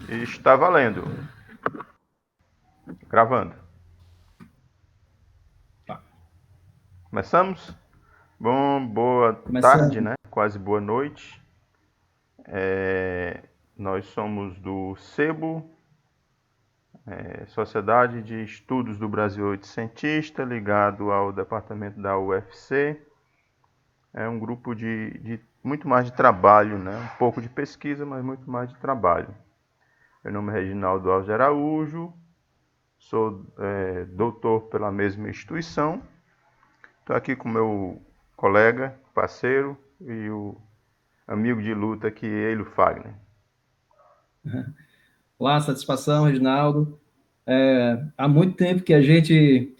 Está valendo. Gravando. Tá. Começamos? Bom, boa tarde, Começando. né? Quase boa noite. Nós somos do SEBO, Sociedade de Estudos do Brasil Oitocentista, ligado ao departamento da UFC. É um grupo de muito mais de trabalho, né? Um pouco de pesquisa, mas muito mais de trabalho. Meu nome é Reginaldo Alves de Araújo, sou doutor pela mesma instituição. Estou aqui com meu colega, parceiro e o amigo de luta aqui, Eilio Fagner. Olá, satisfação, Reginaldo. Há muito tempo que a gente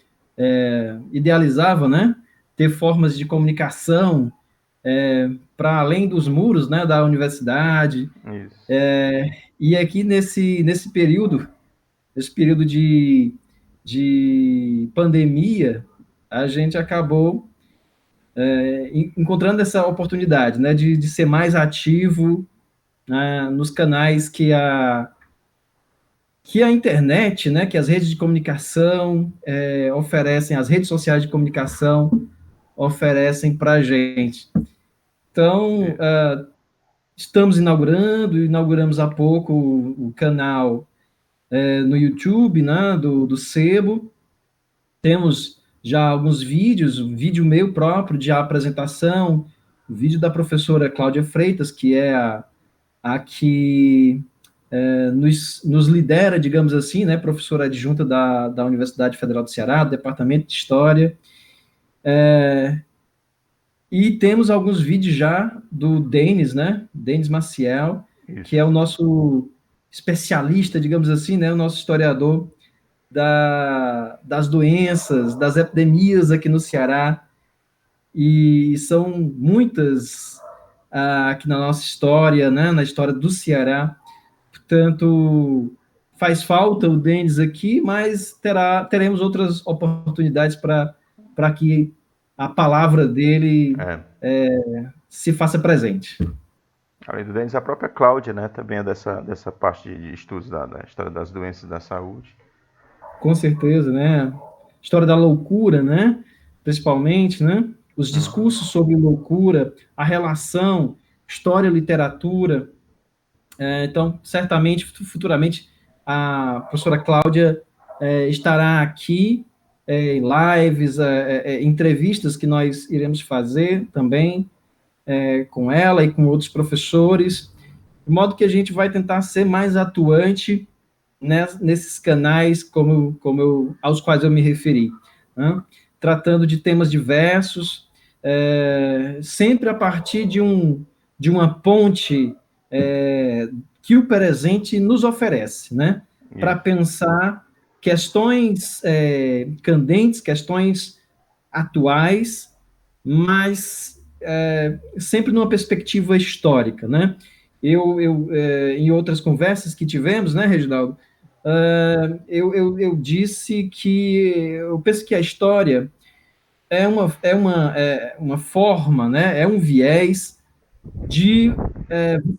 idealizava, né, ter formas de comunicação para além dos muros, né, da universidade. Isso. E aqui nesse período de pandemia, a gente acabou encontrando essa oportunidade, né, de ser mais ativo, né, nos canais que a internet, né, que as redes de comunicação oferecem, as redes sociais de comunicação oferecem para a gente. Então, inauguramos há pouco o canal no YouTube, né, do Sebo. Temos já alguns vídeos, um vídeo meu próprio de apresentação, o vídeo da professora Cláudia Freitas, que é a que nos lidera, digamos assim, né, professora adjunta da Universidade Federal do Ceará, do Departamento de História, e temos alguns vídeos já do Denis, né, Denis Maciel, que é Isso. o nosso especialista, digamos assim, né, o nosso historiador das doenças, das epidemias aqui no Ceará, e são muitas aqui na nossa história, né, na história do Ceará. Portanto, faz falta o Denis aqui, mas teremos outras oportunidades para que a palavra dele É. se faça presente. Além do Denis, a própria Cláudia, né, também é dessa parte de estudos da história das doenças da saúde. Com certeza, né? História da loucura, né? Principalmente, né? Os discursos sobre loucura, a relação, história, literatura. Então, certamente, futuramente, a professora Cláudia estará aqui em lives, entrevistas que nós iremos fazer também com ela e com outros professores, de modo que a gente vai tentar ser mais atuante nesses canais aos quais eu me referi, né? Tratando de temas diversos, sempre a partir de uma ponte que o presente nos oferece, né? Para Isso. pensar questões candentes, questões atuais, mas sempre numa perspectiva histórica, né? Em outras conversas que tivemos, né, Reginaldo, eu disse que eu penso que a história é uma forma, né, é um viés de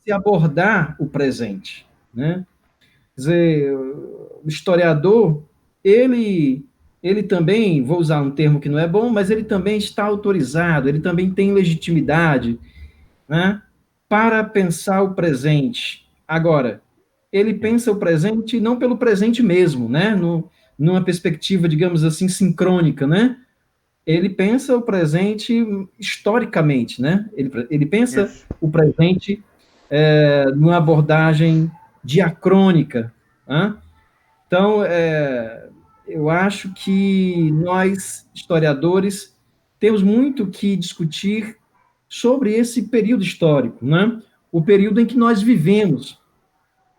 se abordar o presente, né? Quer dizer, o historiador, ele, ele também, vou usar um termo que não é bom, mas ele também está autorizado, ele também tem legitimidade, né, para pensar o presente. Agora, ele pensa o presente não pelo presente mesmo, né, numa perspectiva, digamos assim, sincrônica, né? Ele pensa o presente historicamente, né? Ele pensa Isso. o presente numa abordagem diacrônica, né? Então, eu acho que nós, historiadores, temos muito que discutir sobre esse período histórico, né? O período em que nós vivemos,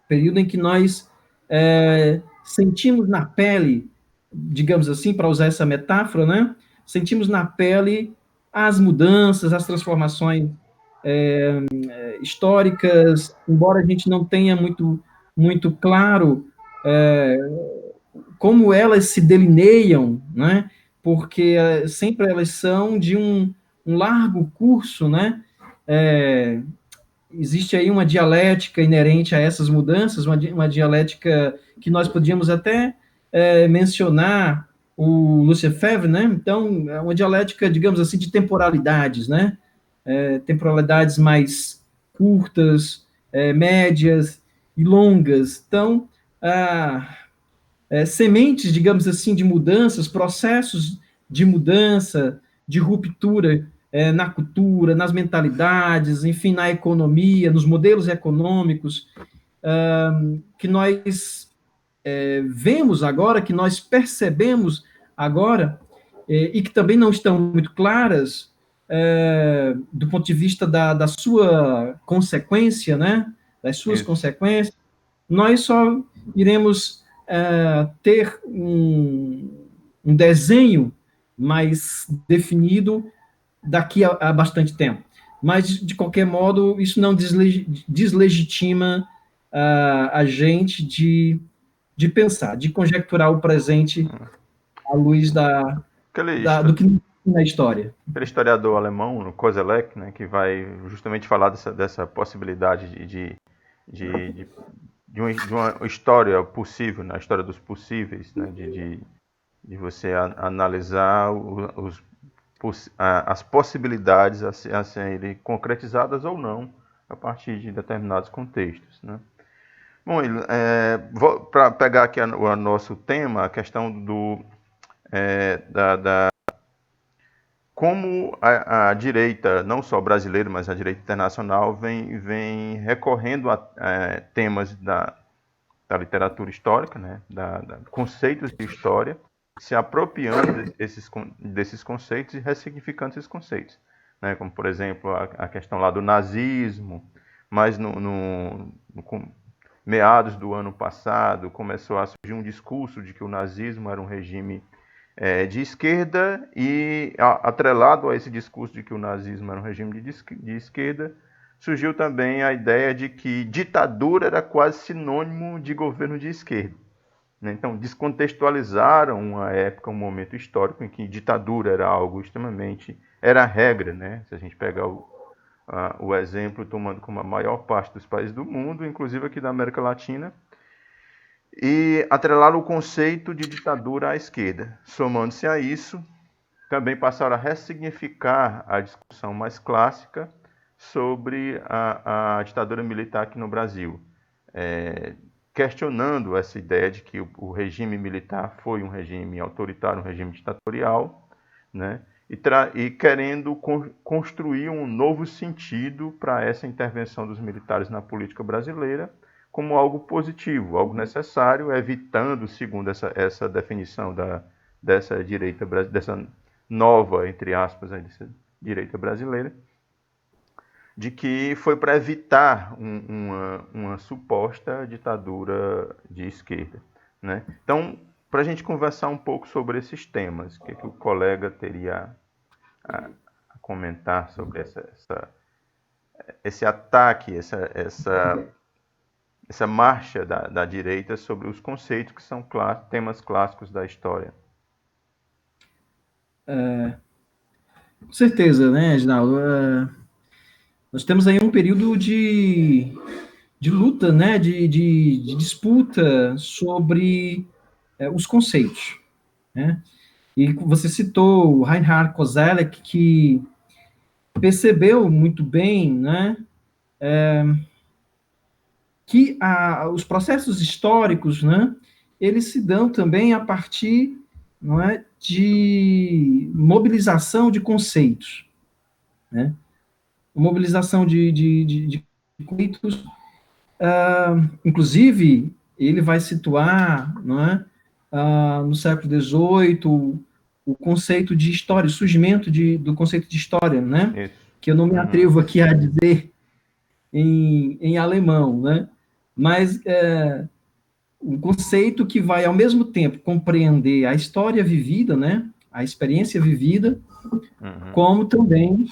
o período em que nós sentimos na pele, digamos assim, para usar essa metáfora, né? Sentimos na pele as mudanças, as transformações históricas, embora a gente não tenha muito claro como elas se delineiam, né? Porque sempre elas são de um largo curso, né? existe aí uma dialética inerente a essas mudanças, uma dialética que nós podíamos até mencionar o Lefebvre, né? Então, é uma dialética, digamos assim, de temporalidades, né? Temporalidades mais curtas, médias e longas. Então, sementes, digamos assim, de mudanças, processos de mudança, de ruptura na cultura, nas mentalidades, enfim, na economia, nos modelos econômicos, que nós vemos agora, que nós percebemos agora, e que também não estão muito claras do ponto de vista da sua consequência, né? Das suas Isso. consequências, nós só iremos ter um desenho mais definido daqui a bastante tempo. Mas, de qualquer modo, isso não deslegitima a gente de pensar, de conjecturar o presente à luz do que na história. Aquele historiador alemão, no Koselleck, né, que vai justamente falar dessa possibilidade de uma história possível, na história dos possíveis, né, de você analisar as possibilidades a serem concretizadas ou não a partir de determinados contextos, né? Bom, para pegar aqui o nosso tema, a questão da como a direita, não só brasileira, mas a direita internacional, vem recorrendo a temas da literatura histórica, né, conceitos de história, se apropriando desses conceitos e ressignificando esses conceitos, né, como, por exemplo, a questão lá do nazismo, mas no meados do ano passado começou a surgir um discurso de que o nazismo era um regime de esquerda, e atrelado a esse discurso de que o nazismo era um regime de esquerda, surgiu também a ideia de que ditadura era quase sinônimo de governo de esquerda. Então, descontextualizaram uma época, um momento histórico em que ditadura era algo extremamente... era a regra, né? Se a gente pegar o exemplo, tomando como a maior parte dos países do mundo, inclusive aqui da América Latina, e atrelaram o conceito de ditadura à esquerda. Somando-se a isso, também passaram a ressignificar a discussão mais clássica sobre a ditadura militar aqui no Brasil, questionando essa ideia de que o regime militar foi um regime autoritário, um regime ditatorial, né? E querendo construir um novo sentido para essa intervenção dos militares na política brasileira, como algo positivo, algo necessário, evitando, segundo essa definição dessa direita, dessa nova, entre aspas, dessa direita brasileira, de que foi para evitar uma suposta ditadura de esquerda, né? Então, para a gente conversar um pouco sobre esses temas, o que o colega teria a comentar sobre esse ataque, essa marcha da direita sobre os conceitos que são temas clássicos da história? Com certeza, né, Reginaldo? Nós temos aí um período de luta, né, de disputa sobre os conceitos, né? E você citou o Reinhard Koselleck, que percebeu muito bem, né, que os processos históricos, né, eles se dão também a partir, não é, de mobilização de conceitos, né? Mobilização de conceitos, inclusive, ele vai situar, não é, no século XVIII, o conceito de história, o surgimento do conceito de história, né? Isso. Que eu não me atrevo aqui a dizer em alemão, né? Mas um conceito que vai, ao mesmo tempo, compreender a história vivida, né? A experiência vivida, como também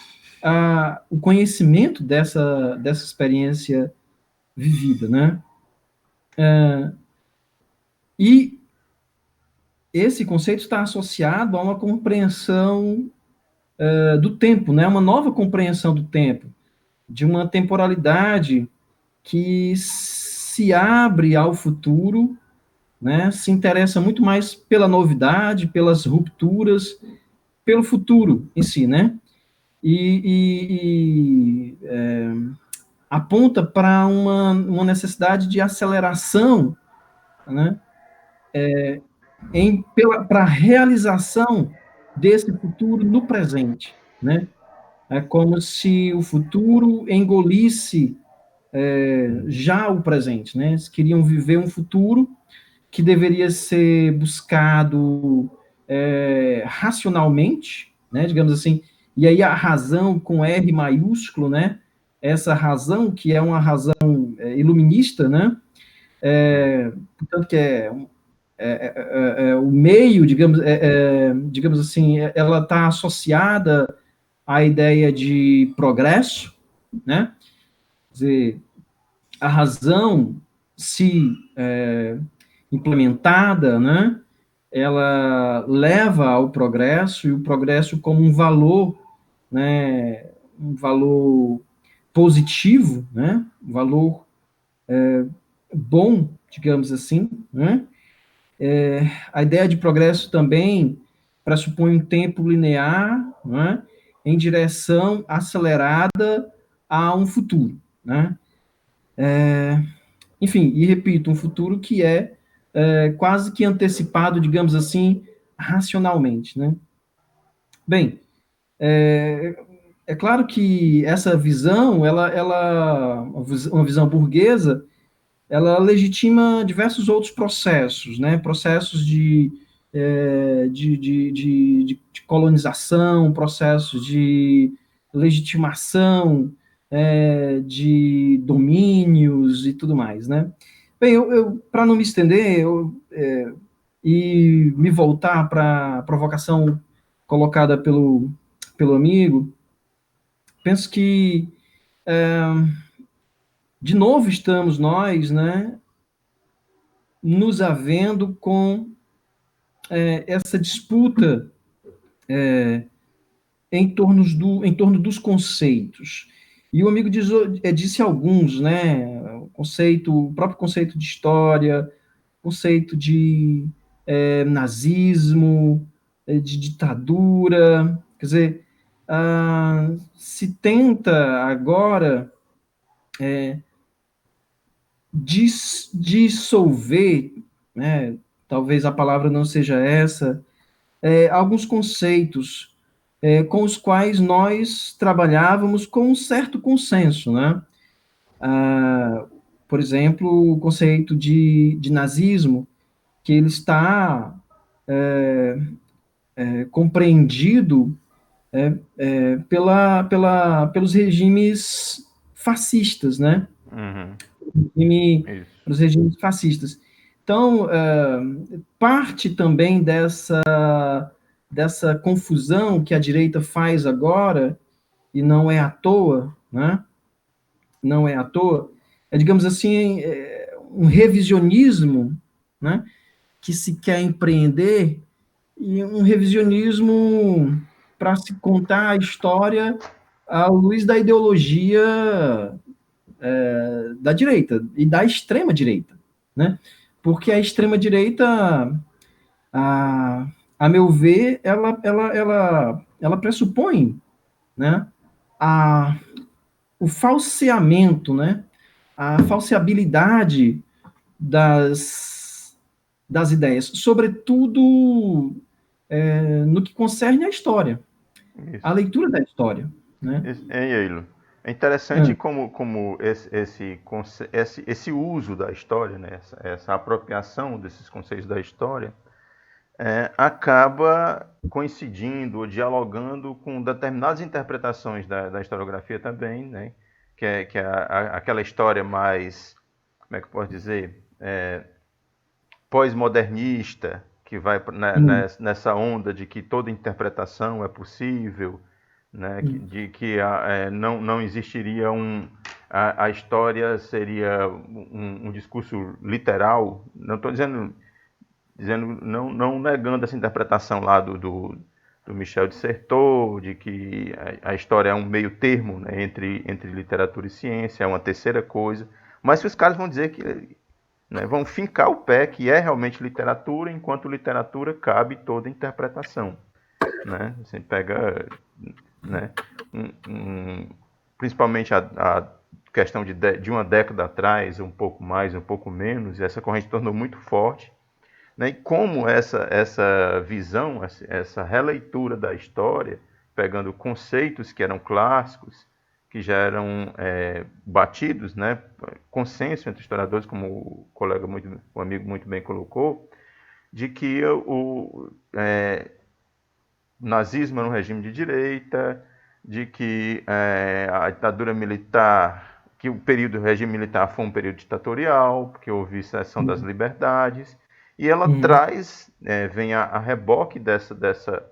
o conhecimento dessa experiência vivida, né? E esse conceito está associado a uma compreensão do tempo, né? Uma nova compreensão do tempo. de uma temporalidade que se abre ao futuro, né, se interessa muito mais pela novidade, pelas rupturas, pelo futuro em si, né? E aponta para uma necessidade de aceleração, né, para a realização desse futuro no presente, né? É como se o futuro engolisse já o presente, né? Eles queriam viver um futuro que deveria ser buscado racionalmente, né? Digamos assim, e aí a razão com R maiúsculo, né? Essa razão que é uma razão iluminista, né? Portanto que o meio, digamos assim, ela está associada à ideia de progresso, né? Quer dizer, a razão, se implementada, né, ela leva ao progresso, e o progresso como um valor, né, um valor positivo, né, um valor bom, digamos assim, né? A ideia de progresso também pressupõe um tempo linear, né, em direção acelerada a um futuro, né? Enfim, e repito, um futuro que é quase que antecipado, digamos assim, racionalmente, né? Bem, é claro que essa visão, uma visão burguesa, ela legitima diversos outros processos, né? Processos de colonização, processos de legitimação de domínios e tudo mais, né? Bem, para não me estender e me voltar para a provocação colocada pelo amigo, penso que, de novo, estamos nós, né, nos havendo com essa disputa em torno dos conceitos. E o amigo disse alguns, né? O próprio conceito de história, conceito de nazismo, de ditadura. Quer dizer, se tenta agora dissolver, né? Talvez a palavra não seja essa, alguns conceitos com os quais nós trabalhávamos com um certo consenso, né? Por exemplo, o conceito de nazismo, que ele está compreendido pelos regimes fascistas, né? Uhum. Isso. Pelos regimes fascistas. Então, parte também dessa confusão que a direita faz agora, e não é à toa, né? Não é à toa, digamos assim, um revisionismo, né? Que se quer empreender, e um revisionismo para se contar a história à luz da ideologia da direita e da extrema direita, né? Porque a extrema direita, a, a meu ver, ela pressupõe, né, a, o falseamento, né, a falseabilidade das ideias, sobretudo no que concerne à história, a Isso. leitura da história, né? Eilo. É interessante como esse uso da história, né, essa apropriação desses conceitos da história, acaba coincidindo ou dialogando com determinadas interpretações da historiografia também, né, que é aquela história mais, como é que eu posso dizer, pós-modernista, que vai nessa onda de que toda interpretação é possível, né, de que não existiria a história seria um discurso literal. Não estou dizendo não negando essa interpretação lá do Michel Dissertor, de que a história é um meio termo, né, entre literatura e ciência, é uma terceira coisa, mas que os caras vão dizer que, né, vão fincar o pé que é realmente literatura, enquanto literatura cabe toda interpretação. Né? Você pega, né, principalmente a questão de uma década atrás, um pouco mais, um pouco menos, e essa corrente tornou muito forte, né? E como essa visão, essa releitura da história, pegando conceitos que eram clássicos, que já eram batidos, né? Consenso entre historiadores, como o amigo muito bem colocou, de que nazismo era um regime de direita, de que a ditadura militar, que o período do regime militar foi um período ditatorial, porque houve cessão das liberdades, e ela traz, vem a reboque dessa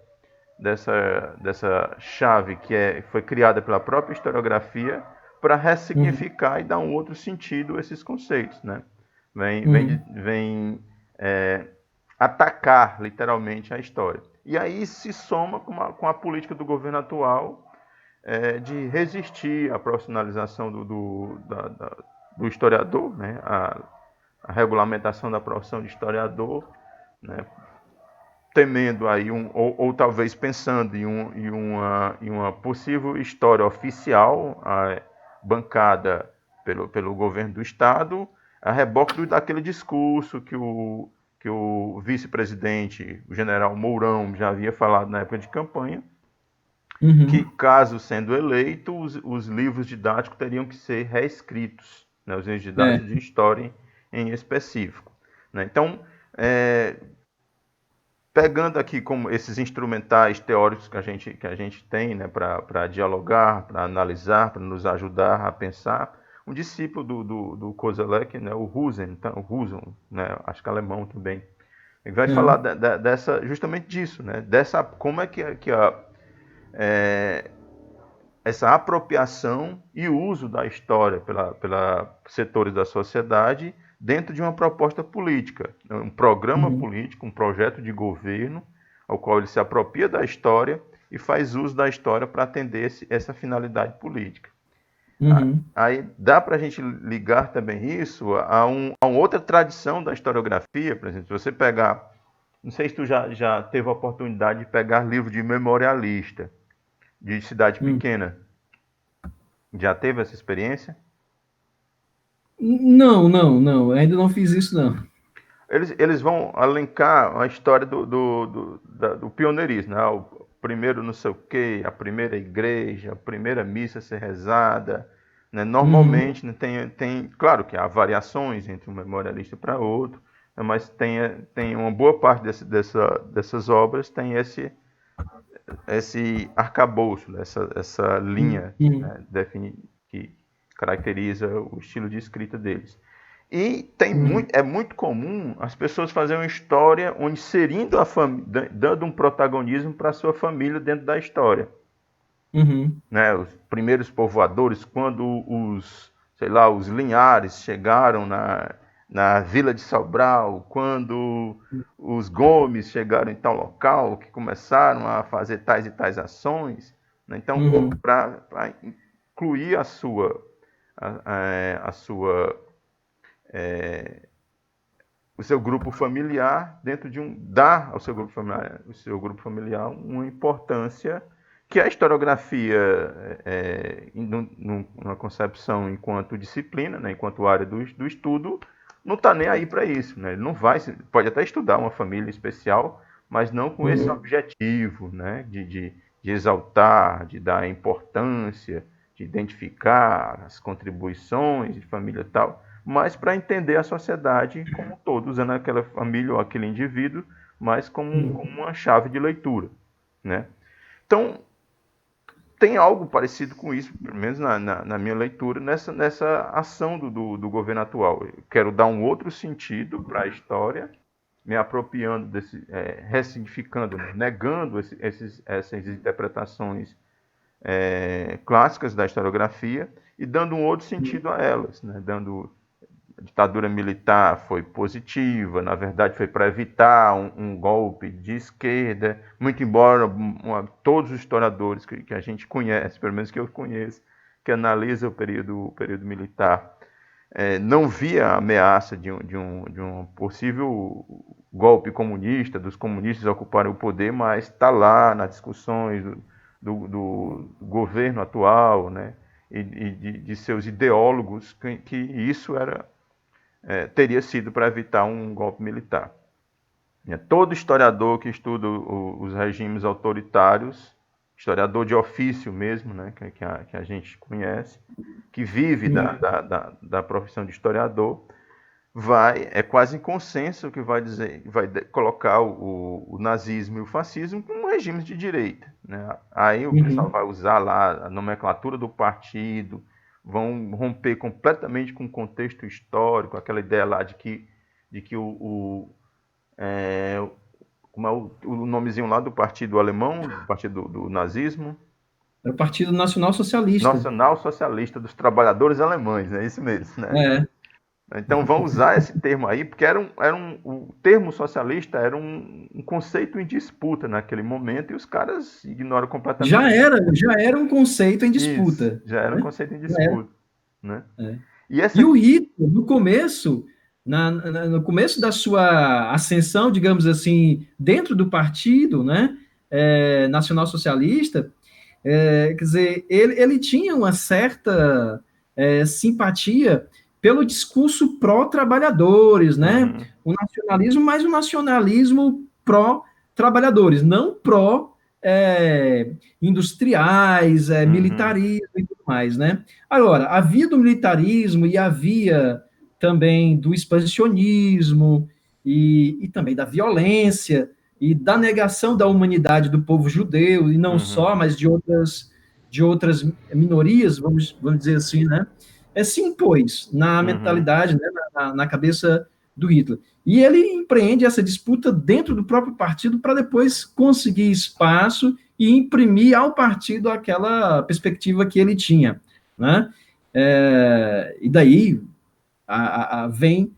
chave que foi criada pela própria historiografia para ressignificar e dar um outro sentido a esses conceitos, né? Vem atacar literalmente a história. E aí se soma com a política do governo atual de resistir à profissionalização do historiador, né? A regulamentação da profissão de historiador, né? Temendo aí, ou talvez pensando em uma possível história oficial bancada pelo governo do Estado, a reboque daquele discurso que o vice-presidente, o general Mourão, já havia falado na época de campanha, que caso sendo eleito, os livros didáticos teriam que ser reescritos, né, os livros didáticos de história em específico. Né? Então, pegando aqui como esses instrumentais teóricos que a gente tem, né, para dialogar, para analisar, para nos ajudar a pensar, um discípulo do Koselleck, né, o Husen, né, acho que alemão também, ele vai falar justamente disso, né, como é que essa apropriação e uso da história pela setores da sociedade dentro de uma proposta política, um programa político, um projeto de governo, ao qual ele se apropria da história e faz uso da história para atender essa finalidade política. Aí dá para a gente ligar também isso a uma outra tradição da historiografia, por exemplo, se você pegar, não sei se tu já teve a oportunidade de pegar livro de memorialista, de cidade pequena. Já teve essa experiência? Não. Ainda não fiz isso, não. Eles vão alencar a história do pioneirismo, né? O primeiro não sei o quê, a primeira igreja, a primeira missa a ser rezada. Né? Normalmente, né, claro que há variações entre um memorialista para outro, né, mas tem uma boa parte dessas obras tem esse arcabouço, essa linha, né, que caracteriza o estilo de escrita deles. E é muito comum as pessoas fazerem uma história onde inserindo dando um protagonismo para a sua família dentro da história. Né, os primeiros povoadores, quando os Linhares chegaram na Vila de Sobral, quando os Gomes chegaram em tal local, que começaram a fazer tais e tais ações. Né? Então, para incluir o seu grupo familiar dentro dar ao seu grupo familiar uma importância que a historiografia, numa concepção enquanto disciplina, né, enquanto área do estudo, não está nem aí para isso. Né? Ele não pode até estudar uma família especial, mas não com esse objetivo, né, de exaltar, de dar importância, de identificar as contribuições de família e tal, mas para entender a sociedade como um todo, usando aquela família ou aquele indivíduo, mas como uma chave de leitura. Né? Então, tem algo parecido com isso, pelo menos na minha leitura, nessa ação do governo atual. Eu quero dar um outro sentido para a história, me apropriando ressignificando, né? Negando essas interpretações clássicas da historiografia e dando um outro sentido a elas, né? ditadura militar foi positiva, na verdade foi para evitar um golpe de esquerda, muito embora todos os historiadores que a gente conhece, pelo menos que eu conheço, que analisam o período militar, não via a ameaça de um possível golpe comunista, dos comunistas ocuparem o poder, mas está lá nas discussões do governo atual, né, e de seus ideólogos, que isso teria sido para evitar um golpe militar. Todo historiador que estuda os regimes autoritários, historiador de ofício mesmo, né, que a gente conhece, que vive da profissão de historiador, é quase em consenso que vai colocar o nazismo e o fascismo como regimes de direita, né? Aí o pessoal vai usar lá a nomenclatura do partido, vão romper completamente com o contexto histórico, aquela ideia lá de que como é o nomezinho lá do partido alemão, do partido do nazismo? Era o Partido Nacional Socialista. Nacional Socialista dos Trabalhadores Alemães, é isso mesmo, né? Então vão usar esse termo aí, porque o termo socialista era um conceito em disputa naquele momento e os caras ignoram completamente. Já era um conceito em disputa. Isso, já era um conceito em disputa. Né? E o Hitler, no começo, no começo da sua ascensão, digamos assim, dentro do partido, né, nacional-socialista, quer dizer, ele tinha uma certa simpatia pelo discurso pró-trabalhadores, né? O nacionalismo, mas o nacionalismo pró-trabalhadores, não pró-industriais, militarismo e tudo mais, né? Agora, havia do militarismo e havia também do expansionismo e também da violência e da negação da humanidade do povo judeu, e não só, mas de outras minorias, vamos dizer assim, né? Se impôs na mentalidade, né, na cabeça do Hitler. E ele empreende essa disputa dentro do próprio partido para depois conseguir espaço e imprimir ao partido aquela perspectiva que ele tinha, né? E daí vem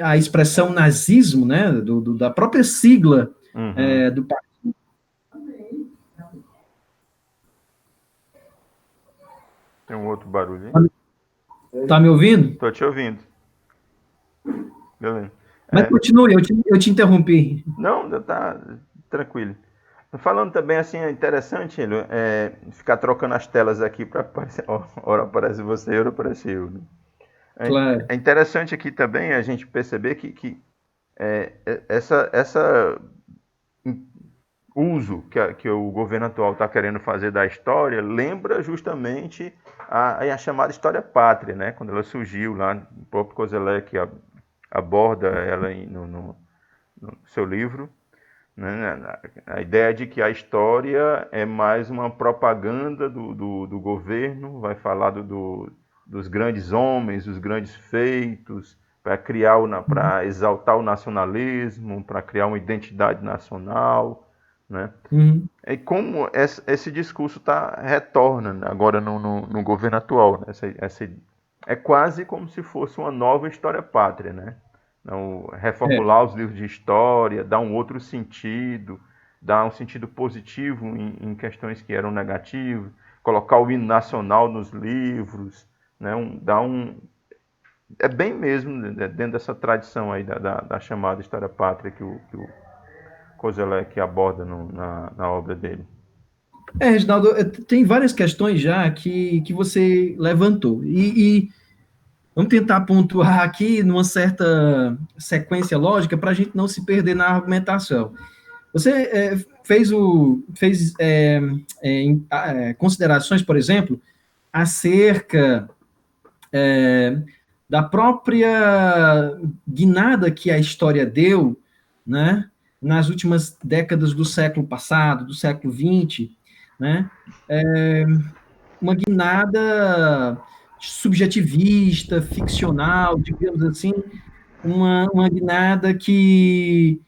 a expressão nazismo, né, da própria sigla do partido. Tem um outro barulho aí? Tá me ouvindo? Estou te ouvindo. Beleza. Mas continue, eu te interrompi. Não, tá tranquilo. Falando também assim, é interessante, ficar trocando as telas aqui para aparecer. Ora aparece você, ora aparece eu. Né? Claro. É interessante aqui também a gente perceber que essa uso que o governo atual está querendo fazer da história lembra justamente a chamada história pátria, né? Quando ela surgiu lá, o próprio Kozelek aborda ela no seu livro, né? A ideia de que a história é mais uma propaganda do governo, vai falar dos grandes homens, dos grandes feitos, para exaltar o nacionalismo, para criar uma identidade nacional, né? E como esse discurso retorna agora no governo atual, né? É quase como se fosse uma nova história pátria, né? Então, reformular os livros de história, dar um outro sentido, dar um sentido positivo em questões que eram negativas, colocar o hino nacional nos livros, né? É bem mesmo dentro dessa tradição aí da chamada história pátria que o Kozelek aborda na obra dele. Reginaldo, tem várias questões já que você levantou. E vamos tentar pontuar aqui numa certa sequência lógica para a gente não se perder na argumentação. Você fez considerações, por exemplo, acerca da própria guinada que a história deu, né, nas últimas décadas do século passado, do século XX, né, uma guinada subjetivista, ficcional, digamos assim, uma guinada que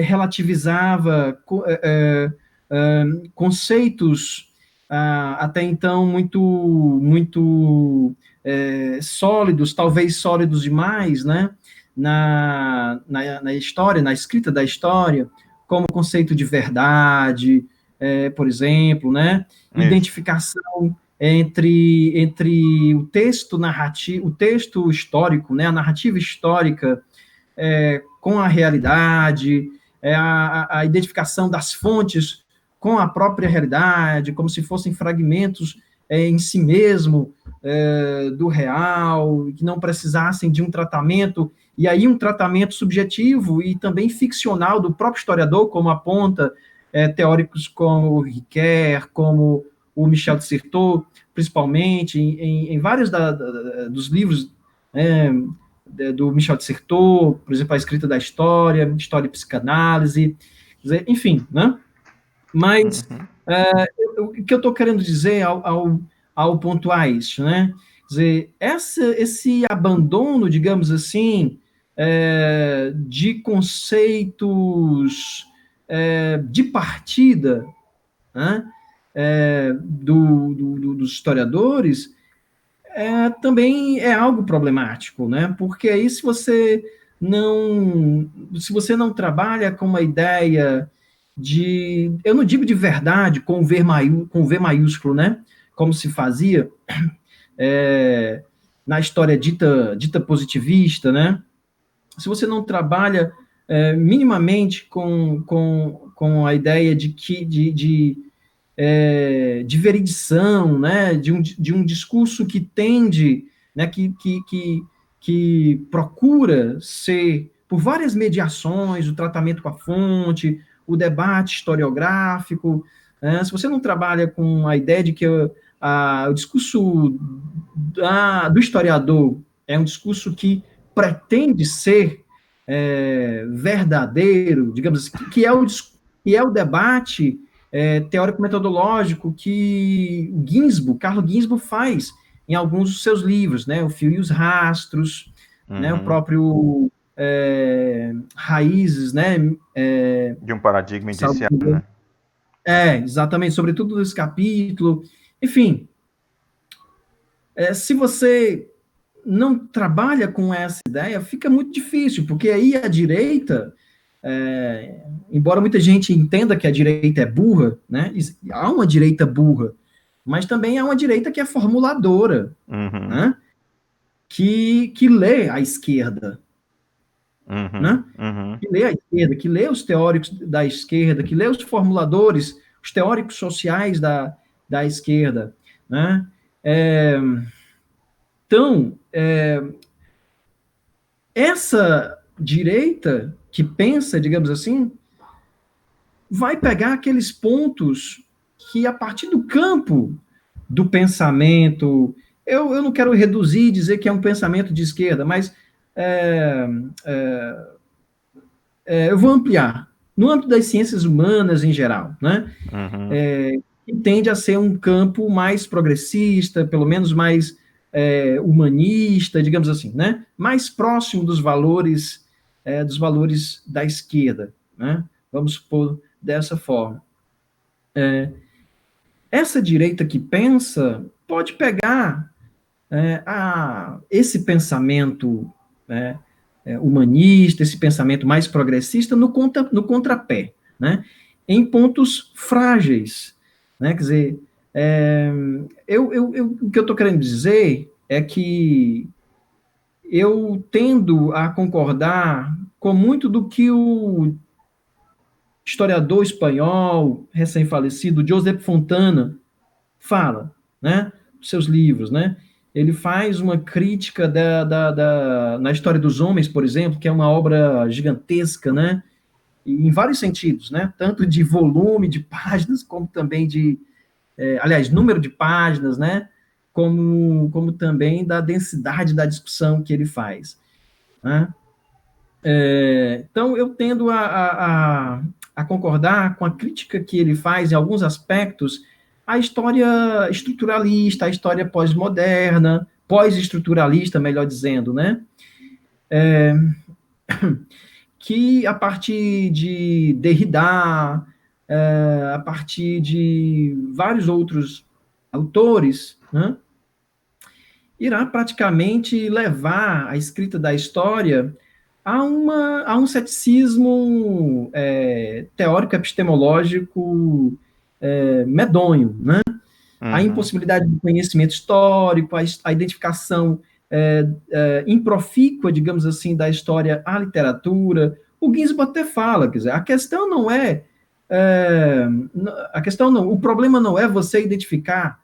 relativizava conceitos até então muito sólidos, talvez sólidos demais, né, na história, na escrita da história, como o conceito de verdade, por exemplo, né, Isso. identificação entre o texto narrativo, o texto histórico, né, a narrativa histórica, com a realidade, a identificação das fontes com a própria realidade, como se fossem fragmentos em si mesmo do real, que não precisassem de um tratamento, e aí um tratamento subjetivo e também ficcional do próprio historiador, como aponta teóricos como o Ricoeur, como o Michel de Certeau, principalmente, em vários dos livros do Michel de Certeau, por exemplo, a escrita da história e psicanálise, enfim, né? Mas o que eu estou querendo dizer ao pontuar isso, né? Quer dizer, esse abandono, digamos assim, de conceitos de partida, né? Dos historiadores, também é algo problemático, né? Porque aí se você não trabalha com uma ideia eu não digo de verdade com V maiúsculo, né? Como se fazia na história dita positivista, né? Se você não trabalha minimamente com a ideia de veridição, né, de um discurso que tende, né, que procura ser, por várias mediações, o tratamento com a fonte, o debate historiográfico, se você não trabalha com a ideia de que o discurso do historiador é um discurso que pretende ser verdadeiro, digamos assim, que é o debate teórico-metodológico que Carlo Ginzburg faz em alguns dos seus livros, né? O Fio e os Rastros, né? O próprio Raízes, né? De um paradigma indiciário, né? Exatamente, sobretudo nesse capítulo. Enfim, se você não trabalha com essa ideia, fica muito difícil, porque aí a direita, embora muita gente entenda que a direita é burra, né? Há uma direita burra, mas também há uma direita que é formuladora, né? Que lê a esquerda, né? Que lê a esquerda, que lê os teóricos da esquerda, que lê os formuladores, os teóricos sociais da esquerda, né? Então, essa direita que pensa, digamos assim, vai pegar aqueles pontos que, a partir do campo do pensamento, eu não quero reduzir e dizer que é um pensamento de esquerda, mas eu vou ampliar. No âmbito das ciências humanas em geral, né? Que tende a ser um campo mais progressista, pelo menos mais humanista, digamos assim, né? Mais próximo dos valores da esquerda, né? Vamos supor dessa forma. Essa direita que pensa pode pegar esse pensamento humanista, esse pensamento mais progressista no contrapé, né? Em pontos frágeis, né? Quer dizer, o que eu estou querendo dizer é que eu tendo a concordar com muito do que o historiador espanhol recém-falecido Josep Fontana fala, né? Nos seus livros, né? Ele faz uma crítica na História dos Homens, por exemplo, que é uma obra gigantesca, né? Em vários sentidos, né? Tanto de volume de páginas, como também aliás, número de páginas, né? Como também da densidade da discussão que ele faz, né? Então, eu tendo a concordar com a crítica que ele faz em alguns aspectos à história estruturalista, à história pós-moderna, pós-estruturalista, melhor dizendo, né? Que a partir de Derrida, a partir de vários outros autores, né? irá praticamente levar a escrita da história a um ceticismo teórico epistemológico medonho, né? A Uhum. impossibilidade do conhecimento histórico, a identificação improfícua, digamos assim, da história à literatura. O Ginsburg até fala, quer dizer, a questão não a questão não, o problema não é você identificar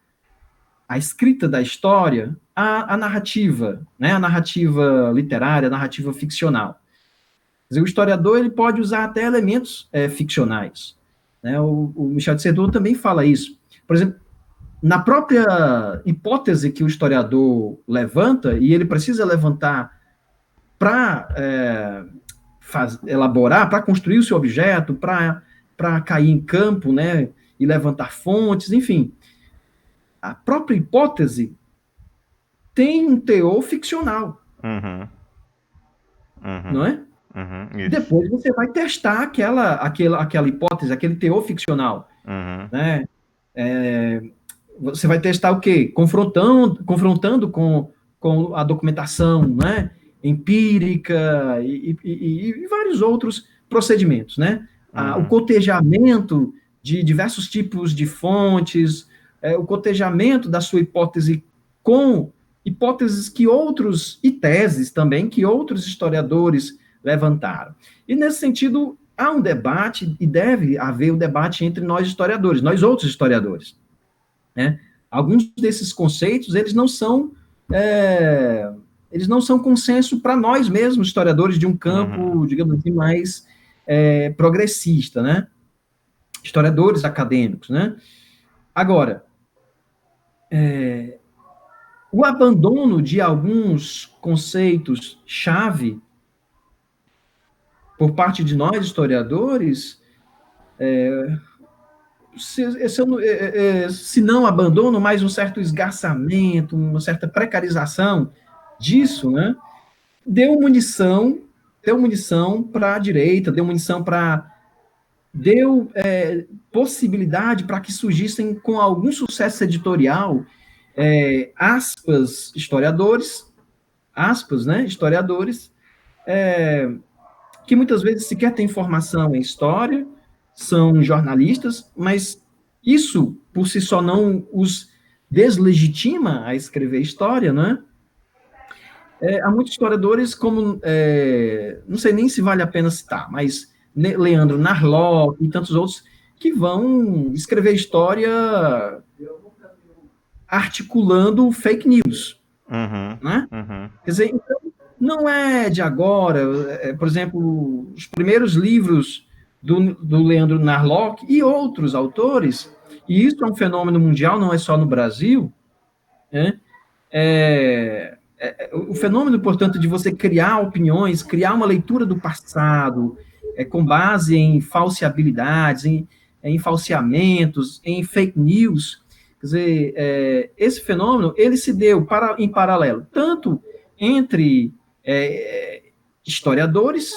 a escrita da história, a narrativa, né, a narrativa literária, a narrativa ficcional. Quer dizer, o historiador ele pode usar até elementos ficcionais. Né? O Michel de Certeau também fala isso. Por exemplo, na própria hipótese que o historiador levanta, e ele precisa levantar para elaborar, para construir o seu objeto, para cair em campo, né, e levantar fontes, enfim. A própria hipótese tem um teor ficcional, Uhum. não Uhum. é? Uhum. E Isso. depois você vai testar aquela hipótese, aquele teor ficcional, Uhum. né? Você vai testar o quê? Confrontando com a documentação, né? Empírica e vários outros procedimentos, né? O Uhum. cotejamento de diversos tipos de fontes, o cotejamento da sua hipótese com hipóteses que outros, e teses também, que outros historiadores levantaram. E, nesse sentido, há um debate, e deve haver um debate entre nós historiadores, nós outros historiadores. Né? Alguns desses conceitos, eles não são consenso para nós mesmos, historiadores de um Uhum. campo, digamos assim, mais progressista, né? Historiadores acadêmicos, né? Agora, o abandono de alguns conceitos-chave por parte de nós, historiadores, se não abandono, mais um certo esgarçamento, uma certa precarização disso, né? Deu munição, deu munição para a direita, deu possibilidade para que surgissem com algum sucesso editorial aspas, né, historiadores, que muitas vezes sequer têm formação em história, são jornalistas, mas isso por si só não os deslegitima a escrever história, né? Há muitos historiadores, como, não sei nem se vale a pena citar, mas Leandro Narlock e tantos outros, que vão escrever história articulando fake news, Uhum. né? Uhum. Quer dizer, então, não é de agora, por exemplo, os primeiros livros do Leandro Narlock e outros autores, e isso é um fenômeno mundial, não é só no Brasil, né? O fenômeno, portanto, de você criar opiniões, criar uma leitura do passado, com base em falseabilidades, em falseamentos, em fake news, quer dizer, esse fenômeno, ele se deu em paralelo, tanto entre historiadores,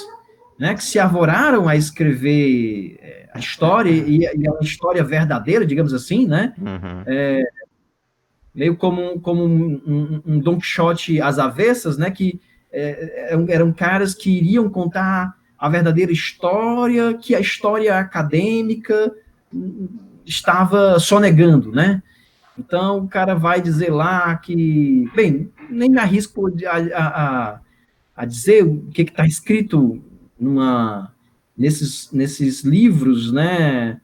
né, que se arvoraram a escrever a história, e a história verdadeira, digamos assim, né, Uhum. meio como um Don Quixote às avessas, né, que eram caras que iriam contar a verdadeira história, que a história acadêmica estava sonegando, né? Então, o cara vai dizer lá que, bem, nem me arrisco a dizer o que está escrito nesses livros, né?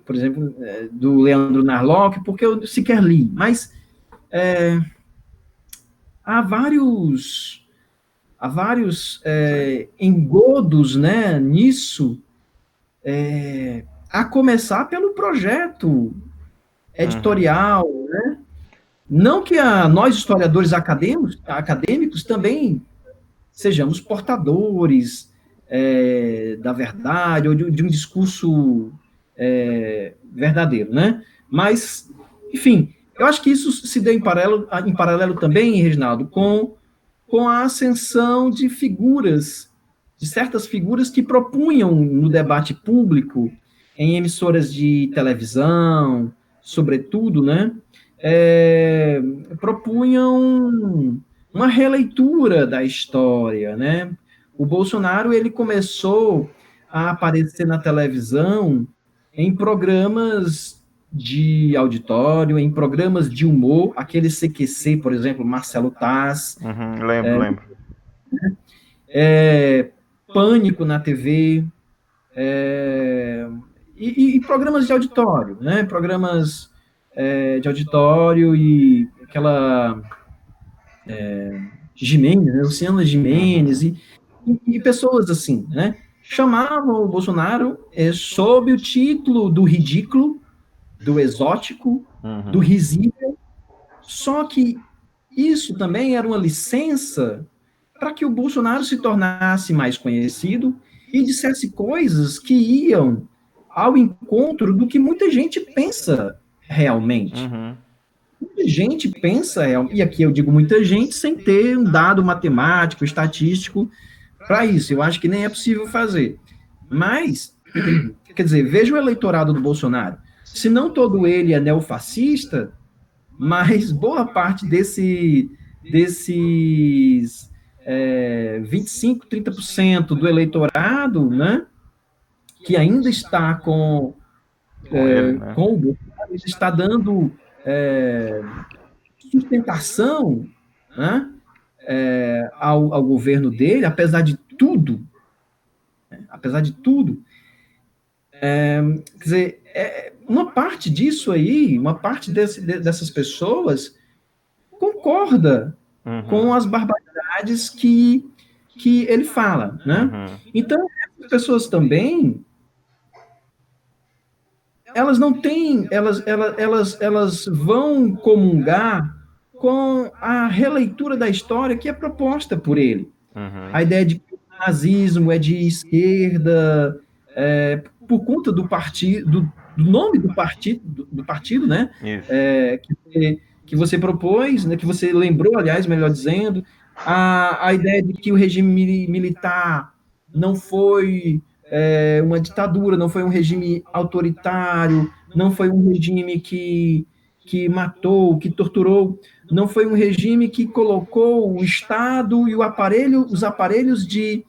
Por exemplo, do Leandro Narlock, porque eu sequer li, mas há vários engodos, né, nisso, a começar pelo projeto Uhum. editorial, né? Não que nós, historiadores acadêmicos, também sejamos portadores da verdade ou de um discurso verdadeiro, né? Mas, enfim, eu acho que isso se deu em paralelo também, Reginaldo, com a ascensão de figuras, de certas figuras que propunham no debate público, em emissoras de televisão, sobretudo, né? propunham uma releitura da história, né? O Bolsonaro, ele começou a aparecer na televisão em programas de auditório, em programas de humor, aquele CQC, por exemplo, Marcelo Taz, Uhum, lembro. Pânico na TV, e programas de auditório, né? Programas de auditório e aquela Gimenez, né? Luciana Gimenez Uhum, e pessoas assim, né? Chamavam o Bolsonaro sob o título do ridículo, do exótico, do uhum, risível, só que isso também era uma licença para que o Bolsonaro se tornasse mais conhecido e dissesse coisas que iam ao encontro do que muita gente pensa realmente. uhum, Muita gente pensa, e aqui eu digo muita gente, sem ter um dado matemático, estatístico para isso. Eu acho que nem é possível fazer. Mas, quer dizer, veja o eleitorado do Bolsonaro. Se não todo ele é neofascista, mas boa parte desses 25, 30% do eleitorado, né, que ainda está com ele, né? com o Bolsonaro, ele está dando sustentação, né, ao governo dele, apesar de tudo, quer dizer, uma parte disso aí, uma parte dessas pessoas concorda com Uhum, as barbaridades que ele fala, né? uhum, Então, as pessoas também, elas não têm, elas vão comungar com a releitura da história que é proposta por ele. uhum. A ideia de que o nazismo é de esquerda, por conta do partido, do nome do partido, né? Isso. É, que você propôs, né? Que você lembrou, aliás, melhor dizendo, a ideia de que o regime militar não foi uma ditadura, não foi um regime autoritário, não foi um regime que matou, que torturou, não foi um regime que colocou o Estado e os aparelhos de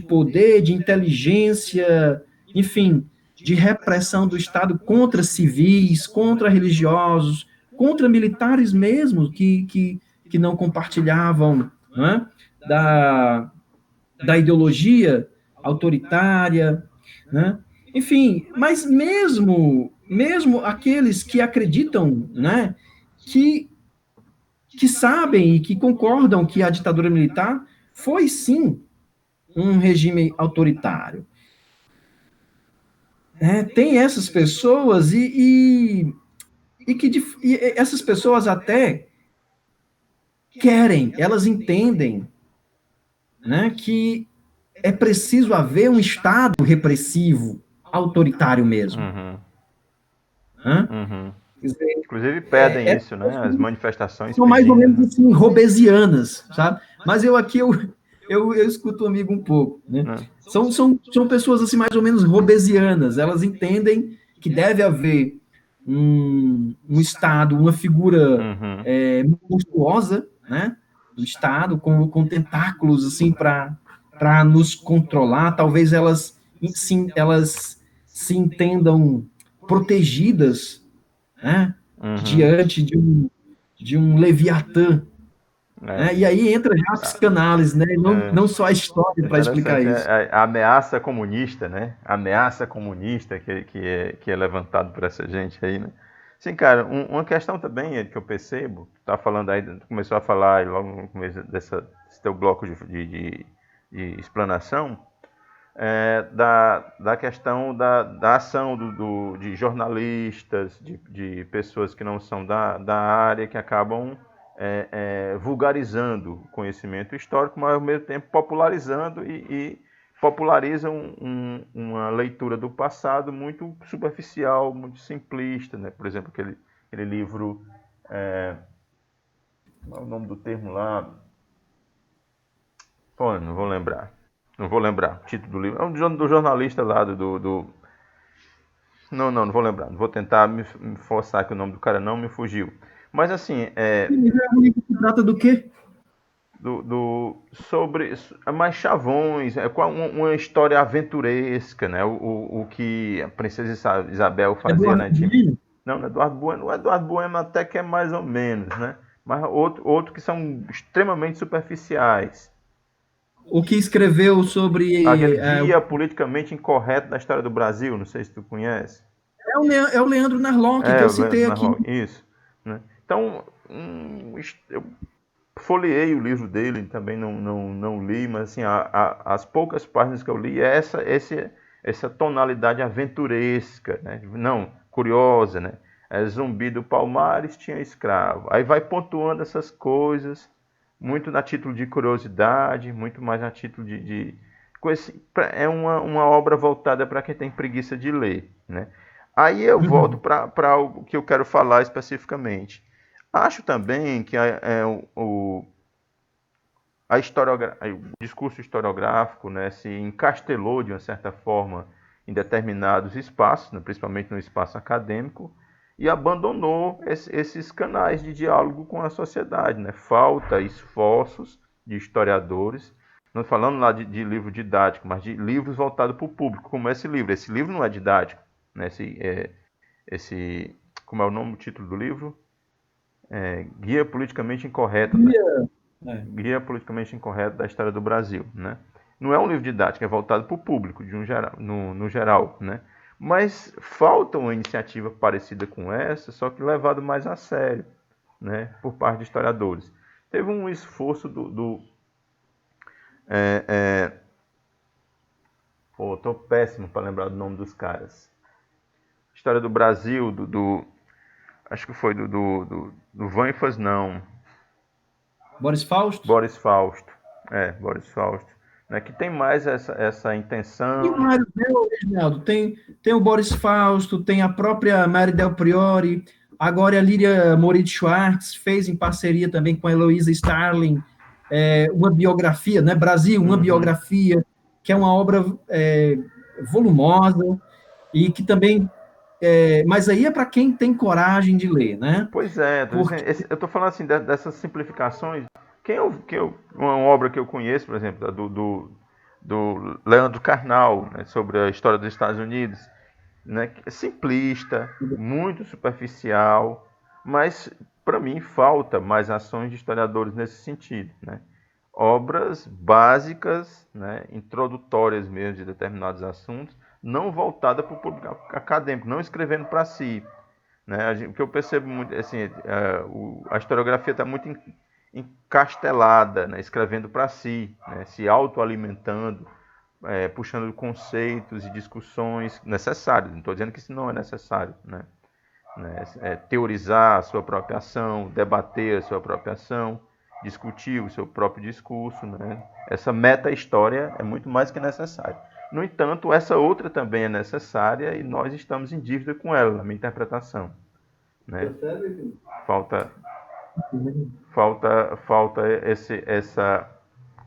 poder, de inteligência, enfim, de repressão do Estado contra civis, contra religiosos, contra militares mesmo, que não compartilhavam, não é? Da ideologia autoritária, né? Enfim, mas mesmo aqueles que acreditam, né, que que sabem e que concordam que a ditadura militar foi sim um regime autoritário. Tem essas pessoas e essas pessoas até querem, elas entendem, né, que é preciso haver um Estado repressivo, autoritário mesmo. Uhum, Né? uhum. Quer dizer, Inclusive pedem essas isso, né? As pessoas manifestações são mais ou pedindo, menos né? assim, robesianas, sabe? Mas eu escuto o amigo um pouco, né? Né? São pessoas assim mais ou menos robesianas, elas entendem que deve haver um Estado, uma figura Uhum, monstruosa, né? Do Estado, com tentáculos assim para nos controlar, talvez elas se entendam protegidas, né? uhum. Diante de um Leviatã, É, né? E aí entra já a psicanálise, né? Não só a história é para explicar interessante. isso. A ameaça comunista, né? A ameaça comunista que é levantado por essa gente aí, né? Sim, cara, uma questão também que eu percebo, tu tá falando aí, tu começou a falar aí logo no começo desse teu bloco de explanação, da questão da ação de jornalistas, de pessoas que não são da área, que acabam vulgarizando o conhecimento histórico, mas ao mesmo tempo popularizando e popularizam uma leitura do passado muito superficial, muito simplista, né? Por exemplo, aquele livro, qual é o nome do termo lá? Pô, não vou lembrar. Não vou lembrar o título do livro. É um do jornalista lá não vou lembrar. Não vou tentar me forçar que o nome do cara não me fugiu. Mas assim, O livro se trata do quê? sobre mais chavões, uma história aventuresca, né? O que a princesa Isabel fazia Eduardo na antiguidade. Bueno? Não, o Eduardo Bueno até que é mais ou menos, né? Mas outro que são extremamente superficiais. O que escreveu Aquele sobre... guia politicamente incorreto da história do Brasil, não sei se tu conhece. é o Leandro Narlock, que É, eu o Leandro citei aqui. Narlock, isso. Né? Então, eu folheei o livro dele, também não li, mas assim, as poucas páginas que eu li é essa tonalidade aventuresca, né? Não, curiosa, né? É, Zumbi do Palmares tinha escravo. Aí vai pontuando essas coisas, muito na título de curiosidade, muito mais na título é uma obra voltada para quem tem preguiça de ler, né? Aí eu volto Uhum. para o que eu quero falar especificamente. Acho também que o discurso historiográfico, né, se encastelou de uma certa forma em determinados espaços, né, principalmente no espaço acadêmico, e abandonou esses canais de diálogo com a sociedade. Né? Falta esforços de historiadores, não falando lá de livro didático, mas de livros voltados para o público, como esse livro. Esse livro não é didático. Né? Como é o nome, o título do livro? Guia Politicamente Incorreto, É. Guia Politicamente Incorreto da História do Brasil, né? Não é um livro didático, é voltado para o público, no geral, né? Mas falta uma iniciativa parecida com essa, só que levado mais a sério, né? Por parte de historiadores. Teve um esforço Pô, tô péssimo para lembrar do nome dos caras. História do Brasil, acho que foi do Vanfas, não. Boris Fausto? Boris Fausto. Boris Fausto. Né, que tem mais essa Tem intenção. vários, né, Reginaldo? Tem o Boris Fausto, tem a própria Mary Del Priori, agora a Líria Moritz Schwartz fez em parceria também com a Heloísa Starling uma biografia, né? Brasil, uma Uhum. biografia, que é uma obra volumosa e que também. Mas aí é para quem tem coragem de ler, né? Pois é, Porque. eu estou falando assim dessas simplificações. Uma obra que eu conheço, por exemplo, do Leandro Carnal, né, sobre a história dos Estados Unidos, né, que é simplista, muito superficial, mas para mim falta mais ações de historiadores nesse sentido, né? Obras básicas, né, introdutórias mesmo de determinados assuntos, não voltada para o público acadêmico, não escrevendo para si. Né? O que eu percebo muito, assim, a historiografia está muito encastelada, né? Escrevendo para si, né? Se autoalimentando, puxando conceitos e discussões necessários. Não estou dizendo que isso não é necessário, né? Teorizar a sua própria ação, debater a sua própria ação, discutir o seu próprio discurso. Né? Essa meta-história é muito mais que necessária. No entanto, essa outra também é necessária e nós estamos em dívida com ela, na minha interpretação. Né? Falta, falta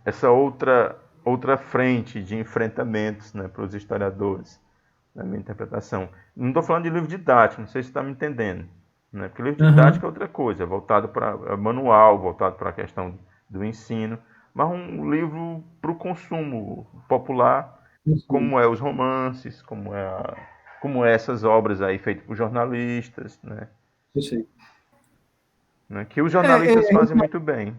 essa outra frente de enfrentamentos, né, para os historiadores, na minha interpretação. Não estou falando de livro didático, não sei se você está me entendendo. Né? Porque livro didático é outra coisa, é voltado para manual, voltado para a questão do ensino, mas um livro para o consumo popular, como é os romances, como é essas obras aí feitas por jornalistas, né? Eu sei. Né? Que os É, jornalistas fazem muito bem.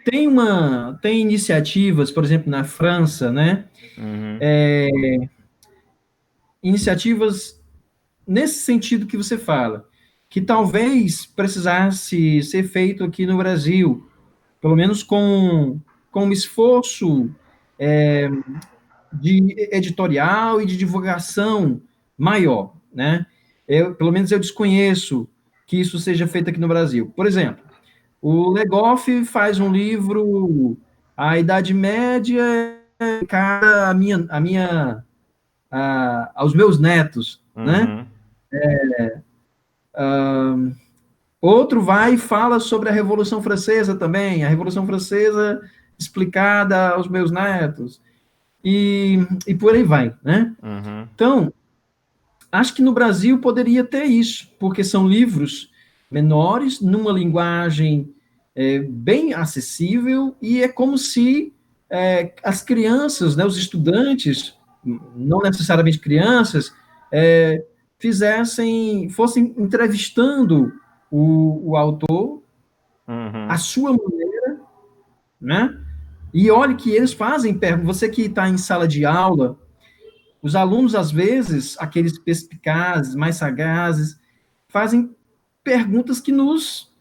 tem iniciativas, por exemplo, na França, né? Uhum. Iniciativas nesse sentido que você fala, que talvez precisasse ser feito aqui no Brasil, pelo menos com um esforço de editorial e de divulgação maior, né? Pelo menos eu desconheço que isso seja feito aqui no Brasil. Por exemplo, o Legoff faz um livro, A Idade Média, cara, aos meus netos, né? Uhum. Outro vai e fala sobre a Revolução Francesa também, a Revolução Francesa explicada aos meus netos, e por aí vai, né? Uhum. Então, acho que no Brasil poderia ter isso, porque são livros menores, numa linguagem bem acessível, e é como se as crianças, né, os estudantes, não necessariamente crianças, fossem entrevistando o autor, a sua maneira, né? E olhe que eles fazem perguntas. Você que está em sala de aula, os alunos, às vezes, aqueles perspicazes, mais sagazes, fazem perguntas que nos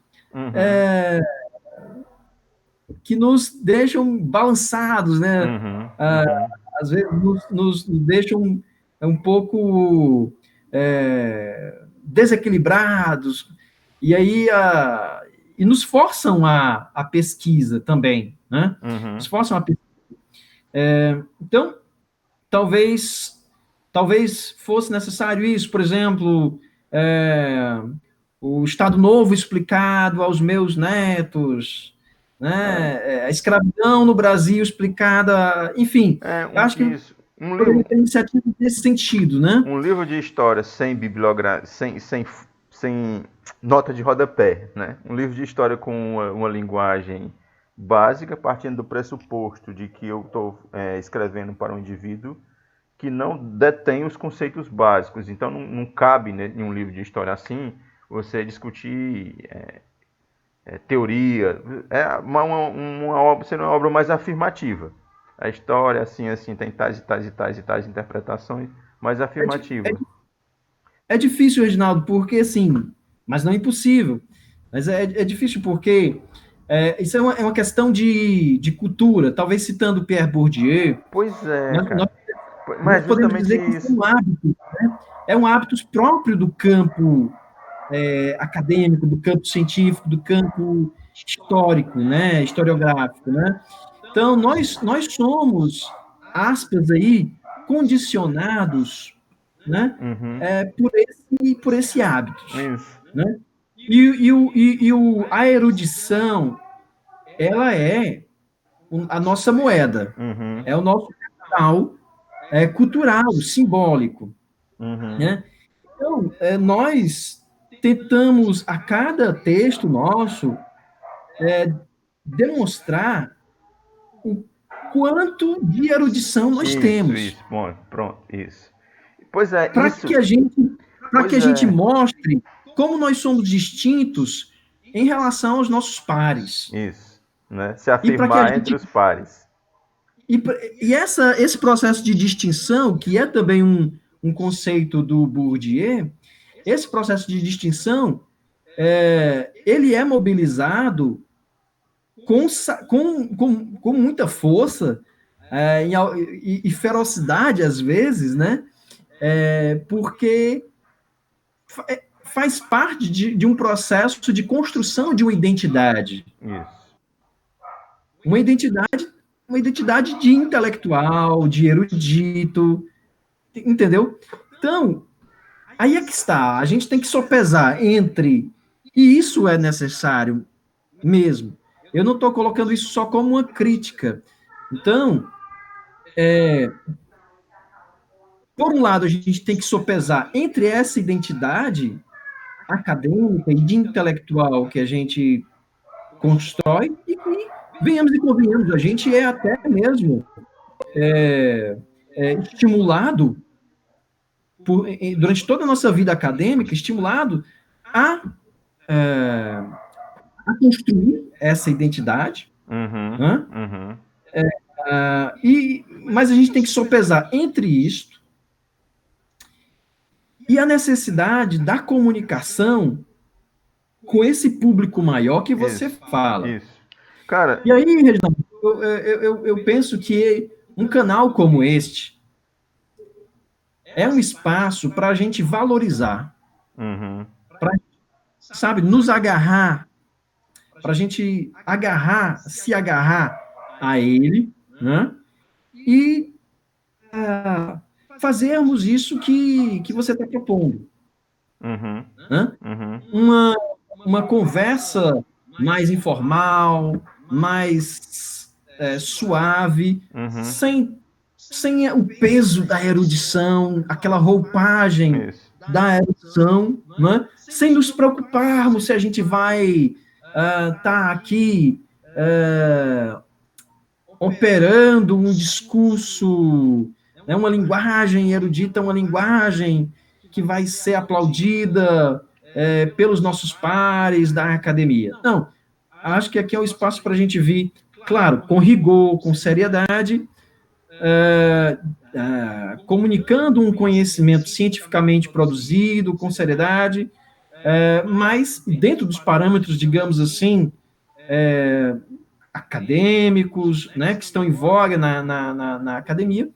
deixam balançados, né? Às vezes nos deixam um pouco desequilibrados, e aí e nos forçam a pesquisa também, né? Nos forçam a pesquisa. Então, talvez fosse necessário isso, por exemplo, o Estado Novo explicado aos meus netos, né? A escravidão no Brasil explicada, enfim, eu acho que poderia ter iniciativa nesse sentido, né? Um livro de história sem bibliografia, sem nota de rodapé, né? Um livro de história com uma linguagem básica, partindo do pressuposto de que eu estou escrevendo para um indivíduo que não detém os conceitos básicos. Então, não cabe, né, em um livro de história assim você discutir teoria. Seria uma obra mais afirmativa. A história, assim, tem tais e tais e tais e tais interpretações, mais afirmativa. É difícil, Reginaldo, porque, assim, mas não é impossível. Mas é difícil porque isso é uma questão de cultura. Talvez citando Pierre Bourdieu, pois é, nós podemos dizer que isso é um hábito, né? É um hábito próprio do campo acadêmico, do campo científico, do campo histórico, né? Historiográfico, né? Então, nós somos, aspas aí, condicionados, né? Por esse hábito, né? A erudição, ela é a nossa moeda, é o nosso capital cultural, simbólico, né? Então, nós tentamos, a cada texto nosso, demonstrar o quanto de erudição nós temos. Isso, bom, pronto, isso. Pois é, para que a gente mostre como nós somos distintos em relação aos nossos pares. Isso, né? Se afirmar entre os pares. E esse processo de distinção, que é também um conceito do Bourdieu, esse processo de distinção, ele é mobilizado com muita força e ferocidade, às vezes, né? Porque faz parte de um processo de construção de uma identidade. Isso. Uma identidade de intelectual, de erudito, entendeu? Então, aí é que está, a gente tem que sopesar entre, e isso é necessário mesmo. Eu não estou colocando isso só como uma crítica. Então, por um lado, a gente tem que sopesar entre essa identidade acadêmica e de intelectual que a gente constrói e que, venhamos e convenhamos, a gente é até mesmo estimulado, durante toda a nossa vida acadêmica, estimulado a construir essa identidade, mas a gente tem que sopesar entre isto e a necessidade da comunicação com esse público maior que você fala. Isso. Cara... E aí, Reginaldo, eu penso que um canal como este é um espaço para a gente valorizar, para, sabe, nos agarrar, para a gente se agarrar a ele, né? E fazermos isso que você está propondo. Né? Uma conversa mais informal, mais suave, sem o peso da erudição, aquela roupagem da erudição, né? Sem nos preocuparmos se a gente vai estar aqui operando um discurso, né, uma linguagem erudita, uma linguagem que vai ser aplaudida pelos nossos pares da academia. Não, acho que aqui é o espaço para a gente vir, claro, com rigor, com seriedade, comunicando um conhecimento cientificamente produzido, com seriedade, mas dentro dos parâmetros, digamos assim, acadêmicos, né, que estão em voga na academia,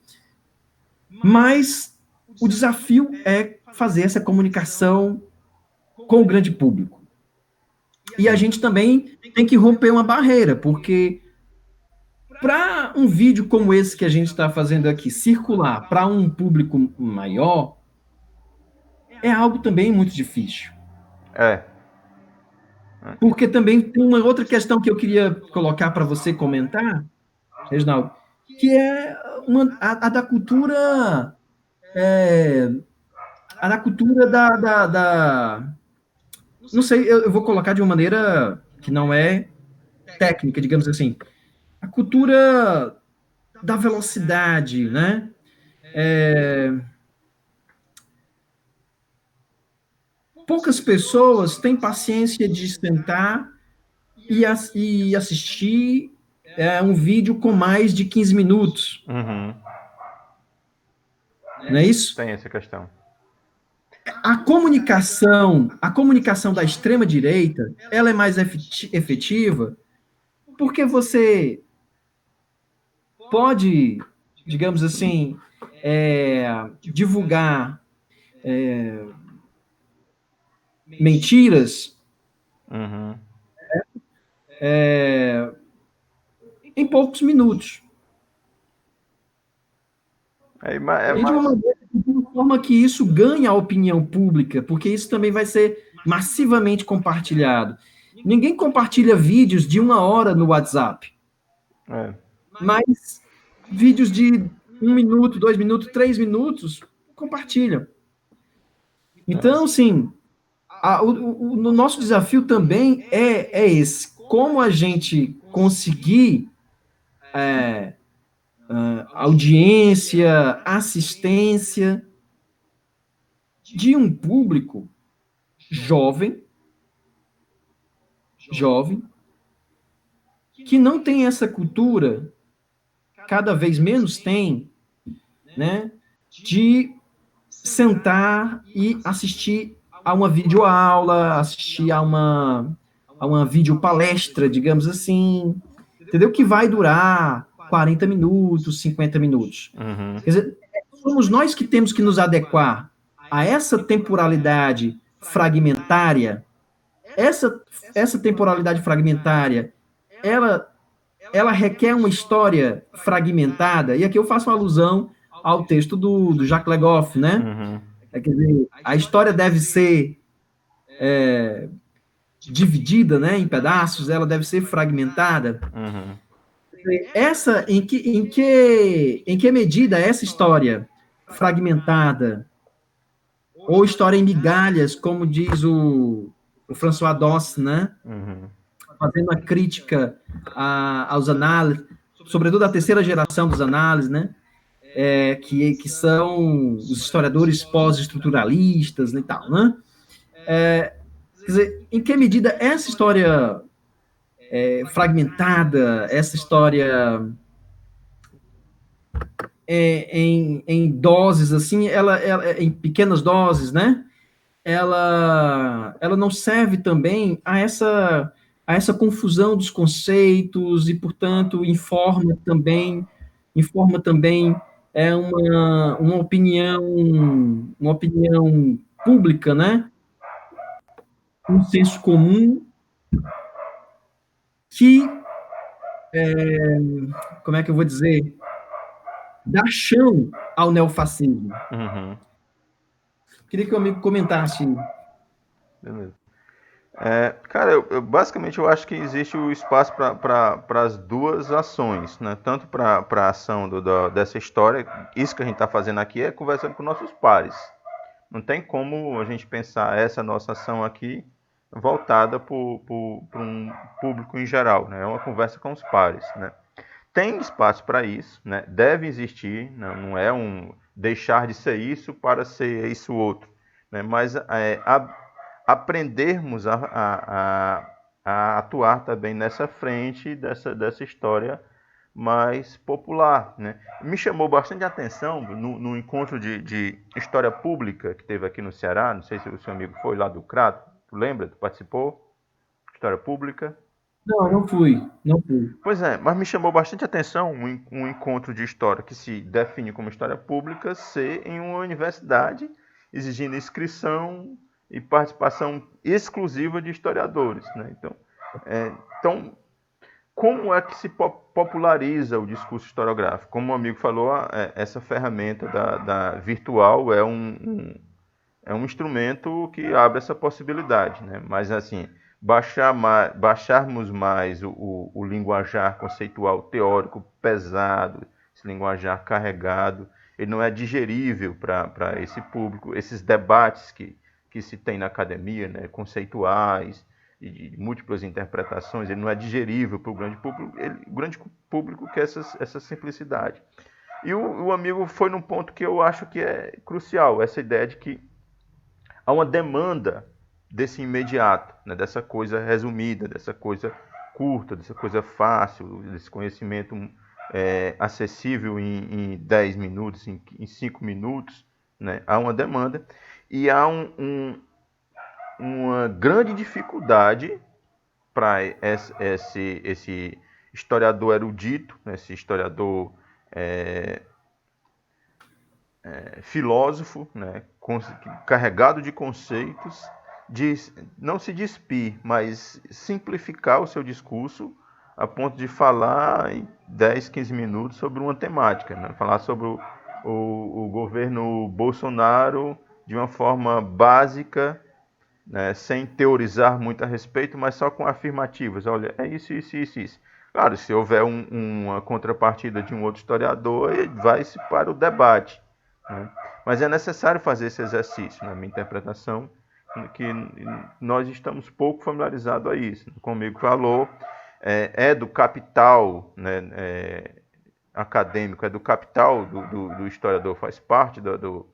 mas o desafio é fazer essa comunicação com o grande público. E a gente também tem que romper uma barreira, porque para um vídeo como esse que a gente está fazendo aqui circular para um público maior, é algo também muito difícil. Porque também tem uma outra questão que eu queria colocar para você comentar, Reginaldo, que é a da cultura, a da cultura não sei, eu vou colocar de uma maneira que não é técnica, digamos assim, a cultura da velocidade, né? Poucas pessoas têm paciência de sentar e assistir um vídeo com mais de 15 minutos. Uhum. Não é isso? Tem essa questão. A comunicação da extrema-direita, ela é mais efetiva porque você pode, digamos assim, divulgar mentiras em poucos minutos. E de uma forma que isso ganha a opinião pública, porque isso também vai ser massivamente compartilhado. Ninguém compartilha vídeos de 1 hora no WhatsApp. Mas vídeos de 1 minuto, 2 minutos, 3 minutos, compartilham. Então, assim, o nosso desafio também é esse. Como a gente conseguir audiência, assistência de um público jovem, que não tem essa cultura, cada vez menos tem, né, de sentar e assistir a uma videoaula, assistir a uma videopalestra, digamos assim, entendeu? Que vai durar 40 minutos, 50 minutos. Quer dizer, somos nós que temos que nos adequar a essa temporalidade fragmentária. Essa temporalidade fragmentária, ela requer uma história fragmentada, e aqui eu faço uma alusão ao texto do Jacques Legoff, né? Quer dizer, a história deve ser dividida, né, em pedaços, ela deve ser fragmentada. Em que medida essa história fragmentada, ou história em migalhas, como diz o François Doss, né? Fazendo uma crítica aos análises, sobretudo a terceira geração dos análises, né? Que são os historiadores pós-estruturalistas e tal, né? Quer dizer, em que medida essa história fragmentada, essa história em doses, assim, ela em pequenas doses, né? Ela não serve também a essa confusão dos conceitos e, portanto, informa também uma opinião pública, né? Um senso comum que, como é que eu vou dizer, dá chão ao neofascismo. Queria que o amigo comentasse. Beleza. Cara, basicamente eu acho que existe o espaço para as duas ações, né? Tanto para a ação dessa história, isso que a gente está fazendo aqui é conversando com nossos pares, Não tem como a gente pensar essa nossa ação aqui voltada para um público em geral, né? É uma conversa com os pares, né? Tem espaço para isso, né? Deve existir, não é um deixar de ser isso para ser isso outro, né? Mas aprendermos a atuar também nessa frente dessa história mais popular, né? Me chamou bastante atenção no encontro de história pública que teve aqui no Ceará, não sei se o seu amigo foi lá do Crato, tu lembra? Tu participou? História pública? Não, não fui, não fui. Pois é, mas me chamou bastante atenção um encontro de história que se define como história pública ser em uma universidade, exigindo inscrição e participação exclusiva de historiadores, né? Então, como é que se populariza o discurso historiográfico? Como o amigo falou, essa ferramenta da virtual é um instrumento que abre essa possibilidade, né? Mas assim, baixarmos mais o linguajar conceitual teórico pesado, esse linguajar carregado, ele não é digerível para esse público. Esses debates que se tem na academia, né, conceituais, de múltiplas interpretações, ele não é digerível para o grande público. O grande público quer essa simplicidade. E o amigo foi num ponto que eu acho que é crucial, essa ideia de que há uma demanda desse imediato, né, dessa coisa resumida, dessa coisa curta, dessa coisa fácil, desse conhecimento acessível em 10 minutos, em 5 minutos, né? Há uma demanda e há uma grande dificuldade para esse historiador erudito, né, esse historiador filósofo, né, carregado de conceitos, de não se despir, mas simplificar o seu discurso a ponto de falar em 10, 15 minutos sobre uma temática, né? Falar sobre o governo Bolsonaro de uma forma básica, né, sem teorizar muito a respeito, mas só com afirmativas. Olha, é isso, isso, isso, isso. Claro, se houver uma contrapartida de um outro historiador, vai-se para o debate, né? Mas é necessário fazer esse exercício, na minha interpretação, que nós estamos pouco familiarizados a isso. Como o amigo falou, do capital, né, acadêmico, é do capital do historiador, faz parte do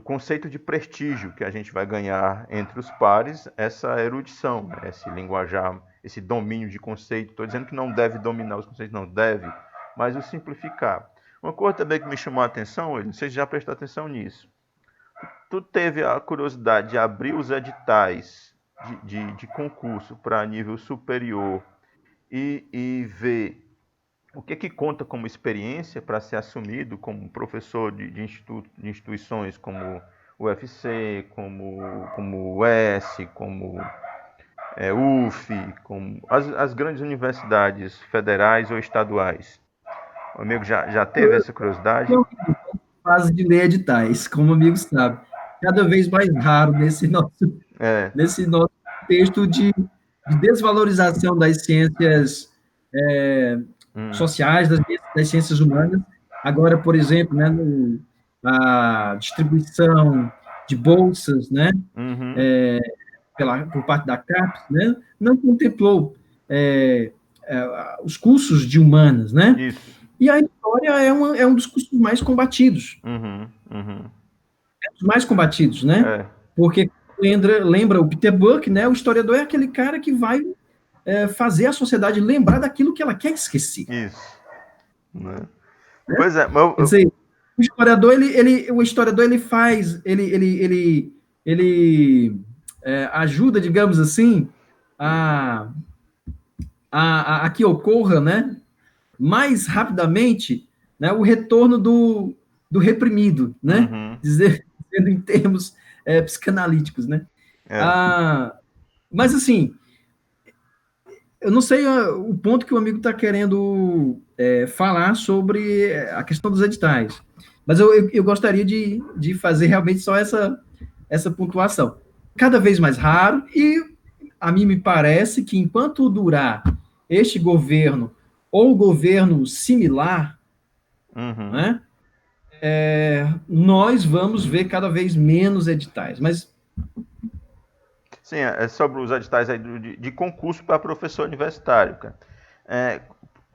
conceito de prestígio que a gente vai ganhar entre os pares, essa erudição, né, esse linguajar, esse domínio de conceito. Estou dizendo que não deve dominar os conceitos, não deve, mas o simplificar. Uma coisa também que me chamou a atenção, não sei se já prestou atenção nisso. Tu teve a curiosidade de abrir os editais de concurso para nível superior e ver o que conta como experiência para ser assumido como professor de instituições como o UFC, como o S, como UF, como as grandes universidades federais ou estaduais. O amigo já teve essa curiosidade? Não fase de ler editais, como o amigo sabe. Cada vez mais raro nesse nosso texto de desvalorização das ciências sociais, das ciências humanas. Agora, por exemplo, né, a distribuição de bolsas, né, por parte da CAPES, né, não contemplou os cursos de humanas, né? Isso. E a história é um dos cursos mais combatidos. É um dos mais combatidos, né? Porque lembra o Peter Buck, né? O historiador é aquele cara que vai fazer a sociedade lembrar daquilo que ela quer esquecer. Isso. Né? Pois é, mas quer dizer, o historiador ele faz, ele ajuda, digamos assim, a que ocorra, né, mais rapidamente, né, o retorno do reprimido, né, dizendo em termos psicanalíticos, né. Mas assim, eu não sei o ponto que o amigo está querendo falar sobre a questão dos editais, mas eu gostaria de fazer realmente só essa pontuação. Cada vez mais raro, e a mim me parece que enquanto durar este governo ou governo similar, né, nós vamos ver cada vez menos editais. Mas sim, é sobre os editais aí de concurso para professor universitário, cara.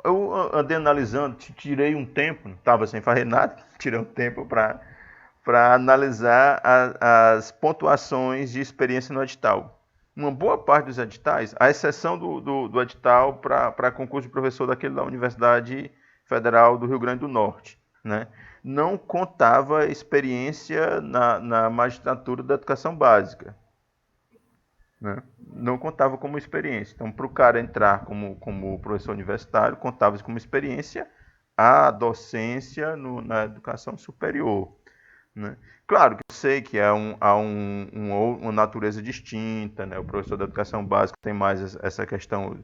Eu andei analisando, tirei um tempo, não estava sem fazer nada, tirei um tempo para analisar as pontuações de experiência no edital. Uma boa parte dos editais, à exceção do edital para concurso de professor daquele da Universidade Federal do Rio Grande do Norte, né? Não contava experiência na magistratura da educação básica, né? Não contava como experiência. Então, para o cara entrar como professor universitário, contava como experiência a docência na educação superior, né? Claro que eu sei que há uma natureza distinta, né? O professor da educação básica tem mais essa questão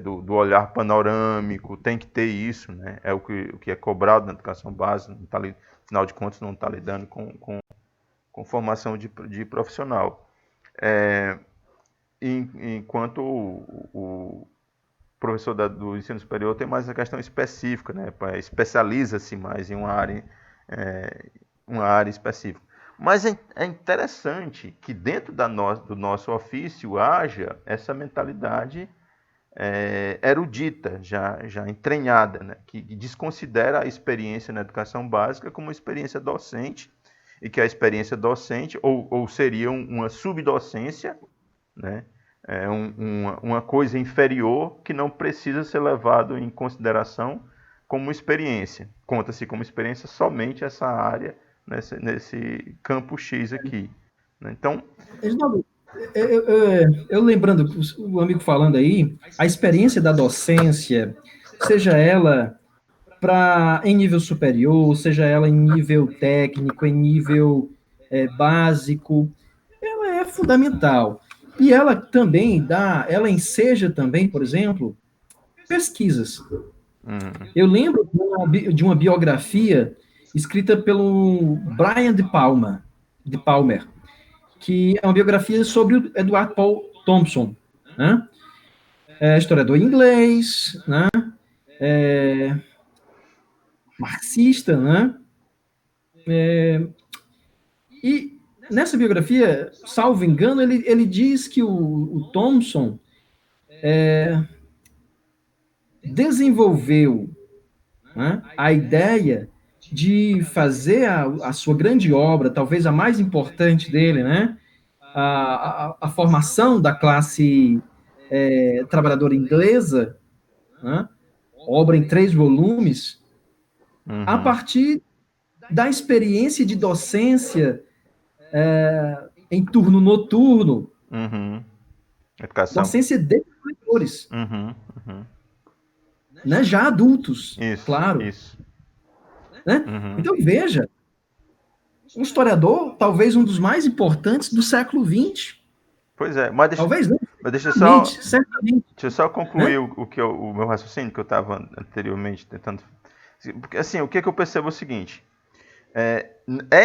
do olhar panorâmico, tem que ter isso, né? É o que é cobrado na educação básica, não tá, afinal de contas não está lidando com formação de profissional. Enquanto o professor do ensino superior tem mais a questão específica, né? Especializa-se mais em uma área específica. Mas é interessante que dentro do nosso ofício haja essa mentalidade erudita, já entranhada, né? Que desconsidera a experiência na educação básica como uma experiência docente, e que a experiência docente, ou seria uma subdocência, né? Uma coisa inferior que não precisa ser levado em consideração como experiência. Conta-se como experiência somente essa área, nesse campo X aqui, né? Então, Reginaldo, eu lembrando, o amigo falando aí, a experiência da docência, seja ela em nível superior, seja ela em nível técnico, em nível básico, ela é fundamental. E ela também ela enseja também, por exemplo, pesquisas. Eu lembro de uma biografia escrita pelo Brian de Palmer, que é uma biografia sobre o Edward Paul Thompson, né? Historiador inglês, né? Marxista, né? E nessa biografia, salvo engano, ele diz que o Thompson desenvolveu, né, a ideia de fazer a sua grande obra, talvez a mais importante dele, né? A formação da classe trabalhadora inglesa, né? Obra em 3 volumes, a partir da experiência de docência em turno noturno, educação. docência de professores, né? Já adultos, Isso, claro. isso. Né? Então, veja, um historiador, talvez um dos mais importantes do século XX. Pois é, mas Talvez não, deixa certamente. eu só concluir Né? o meu raciocínio que eu estava anteriormente tentando. Porque assim, o que eu percebo é o seguinte: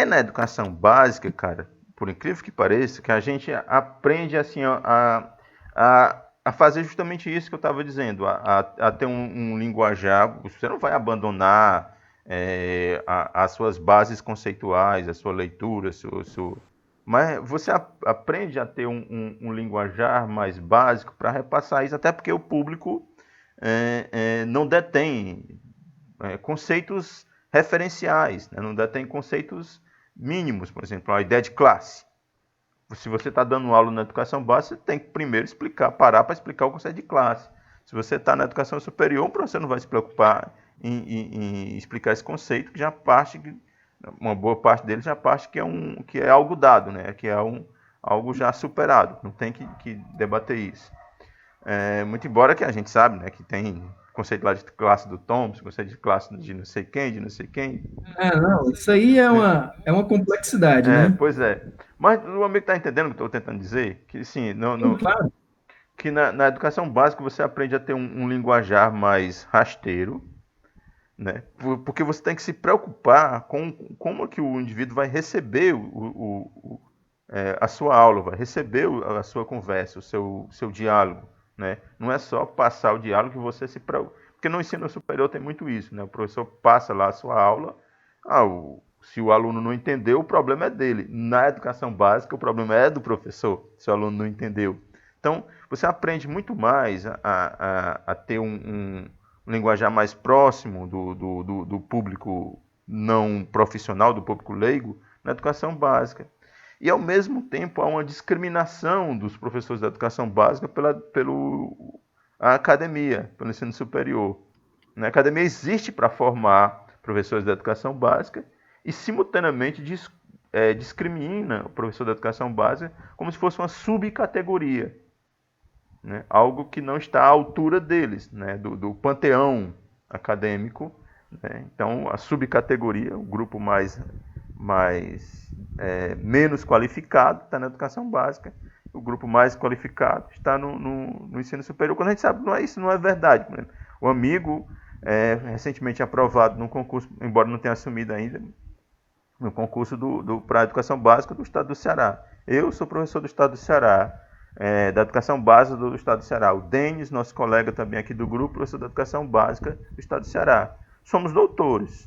na educação básica, cara, por incrível que pareça, que a gente aprende assim a fazer justamente isso que eu estava dizendo, a ter um linguajar. Você não vai abandonar as suas bases conceituais, a sua leitura, mas você aprende a ter um linguajar mais básico para repassar isso, até porque o público não detém conceitos referenciais, né? Não detém conceitos mínimos, por exemplo, a ideia de classe. Se você está dando aula na educação básica, você tem que primeiro parar para explicar o conceito de classe. Se você está na educação superior, o professor não vai se preocupar em explicar esse conceito, que já parte, uma boa parte dele já parte que é algo dado, né? Que é algo já superado. Não tem que debater isso. Muito embora que a gente sabe, né, que tem conceito lá de classe do Thompson, conceito de classe de não sei quem, de não sei quem. Não, isso aí é uma complexidade, né? Pois é. Mas o amigo está entendendo o que eu estou tentando dizer? Que sim, Sim, claro. que na educação básica você aprende a ter um linguajar mais rasteiro, né? Porque você tem que se preocupar com como que o indivíduo vai receber a sua aula, vai receber a sua conversa, o seu diálogo, né? Não é só passar o diálogo que você se preocupa. Porque no ensino superior tem muito isso, né? O professor passa lá a sua aula, Se o aluno não entendeu, o problema é dele. Na educação básica, o problema é do professor, se o aluno não entendeu. Então, você aprende muito mais a ter um linguajar mais próximo do público não profissional, do público leigo, na educação básica. E, ao mesmo tempo, há uma discriminação dos professores da educação básica pela academia, pelo ensino superior. A academia existe para formar professores da educação básica e, simultaneamente, discrimina o professor da educação básica como se fosse uma subcategoria, né? Algo que não está à altura deles, né? do panteão acadêmico, né? Então, a subcategoria, o grupo menos qualificado está na educação básica, o grupo mais qualificado está no ensino superior, quando a gente sabe que isso não é verdade. Por exemplo, o amigo recentemente aprovado num concurso, embora não tenha assumido ainda, no concurso para a educação básica do estado do Ceará. Eu sou professor do estado do Ceará, da educação básica do estado do Ceará. O Denis, nosso colega também aqui do grupo, professor da educação básica do estado do Ceará. Somos doutores,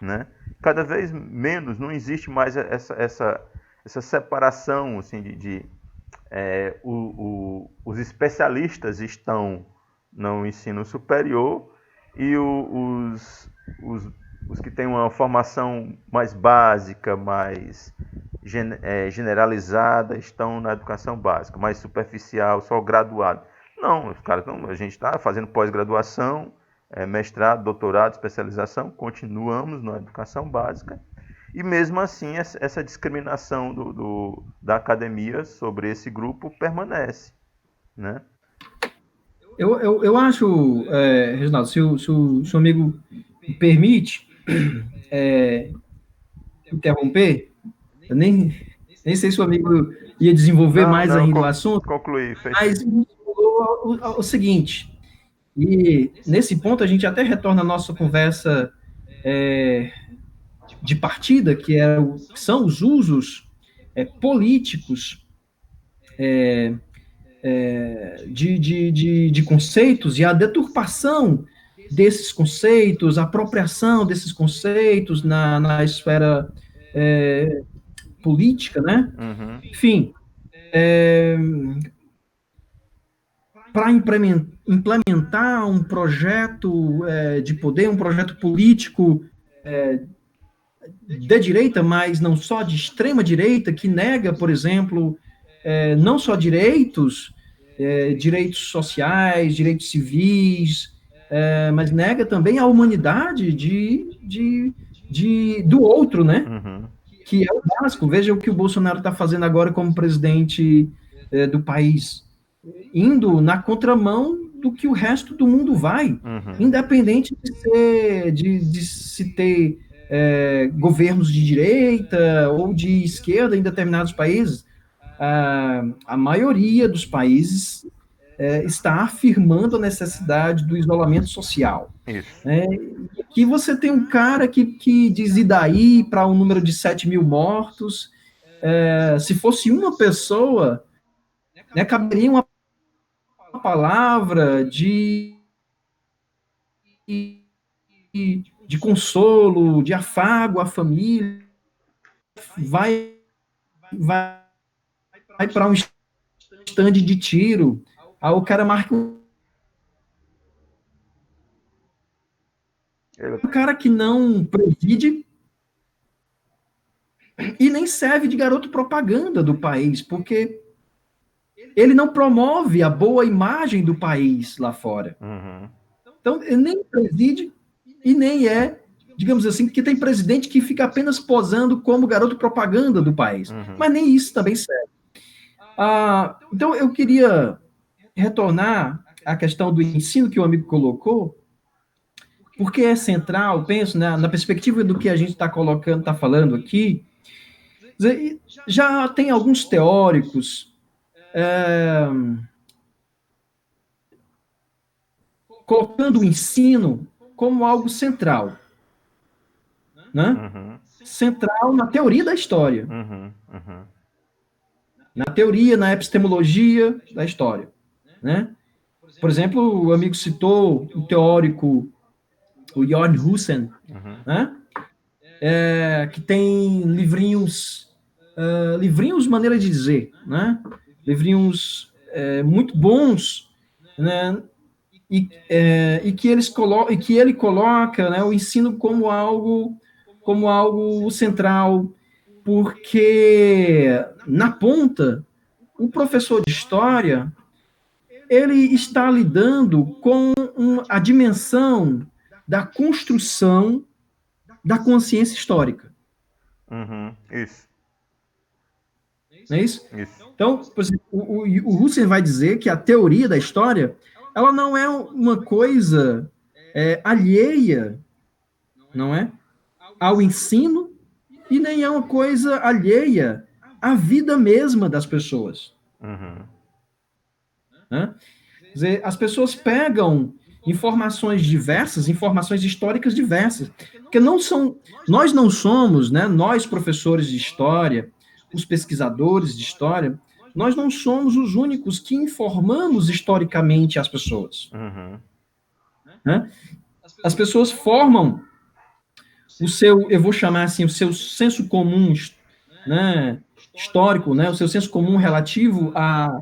né? Cada vez menos, não existe mais essa separação assim, os especialistas estão no ensino superior e os que têm uma formação mais básica, mais generalizada, estão na educação básica, mais superficial, só graduado. Não, os caras a gente está fazendo pós-graduação, mestrado, doutorado, especialização, continuamos na educação básica. E mesmo assim, essa discriminação da academia sobre esse grupo permanece, né? Eu acho, Reginaldo, se o seu amigo me permite interromper, eu nem sei se o amigo ia desenvolver mais ainda o assunto, concluí, mas o seguinte, e nesse ponto a gente até retorna à nossa conversa de partida, que são os usos políticos de conceitos e a deturpação desses conceitos, a apropriação desses conceitos na esfera política, né? Uhum. Enfim, para implementar um projeto de poder, um projeto político de direita, mas não só de extrema direita, que nega, por exemplo, não só direitos sociais, direitos civis, mas nega também a humanidade do outro, né? Uhum. Que é o básico. Veja o que o Bolsonaro está fazendo agora como presidente do país, indo na contramão do que o resto do mundo vai, independente de se ter governos de direita ou de esquerda em determinados países. A maioria dos países está afirmando a necessidade do isolamento social. Que você tem um cara que diz e daí para um número de 7 mil mortos, se fosse uma pessoa, né, caberia uma palavra de consolo, de afago à família, vai para um stand de tiro, aí o cara marca um cara que não preside e nem serve de garoto propaganda do país, porque ele não promove a boa imagem do país lá fora. Então, ele nem preside e nem digamos assim, que tem presidente que fica apenas posando como garoto propaganda do país. Mas nem isso também serve. Então, eu queria retornar à questão do ensino que o amigo colocou, porque é central, penso, na perspectiva do que a gente está falando aqui. Já tem alguns teóricos colocando o ensino como algo central, né? Central na teoria da história, na teoria, na epistemologia da história, né? Por exemplo, o amigo citou o teórico, o Jörn Husen, né? que tem livrinhos, maneira de dizer, né? Livrinhos muito bons, né? E que ele coloca, né, o ensino como algo central, porque na ponta o professor de história ele está lidando com a dimensão da construção da consciência histórica. Isso. Não é isso? Isso. Então, por exemplo, o Husserl vai dizer que a teoria da história ela não é uma coisa alheia, não é, ao ensino e nem é uma coisa alheia à vida mesma das pessoas. Né? Quer dizer, as pessoas pegam informações diversas, informações históricas diversas, porque nós não somos, né, nós professores de história, os pesquisadores de história, nós não somos os únicos que informamos historicamente as pessoas. Né? As pessoas formam eu vou chamar assim, o seu senso comum, né, histórico, né, o seu senso comum relativo a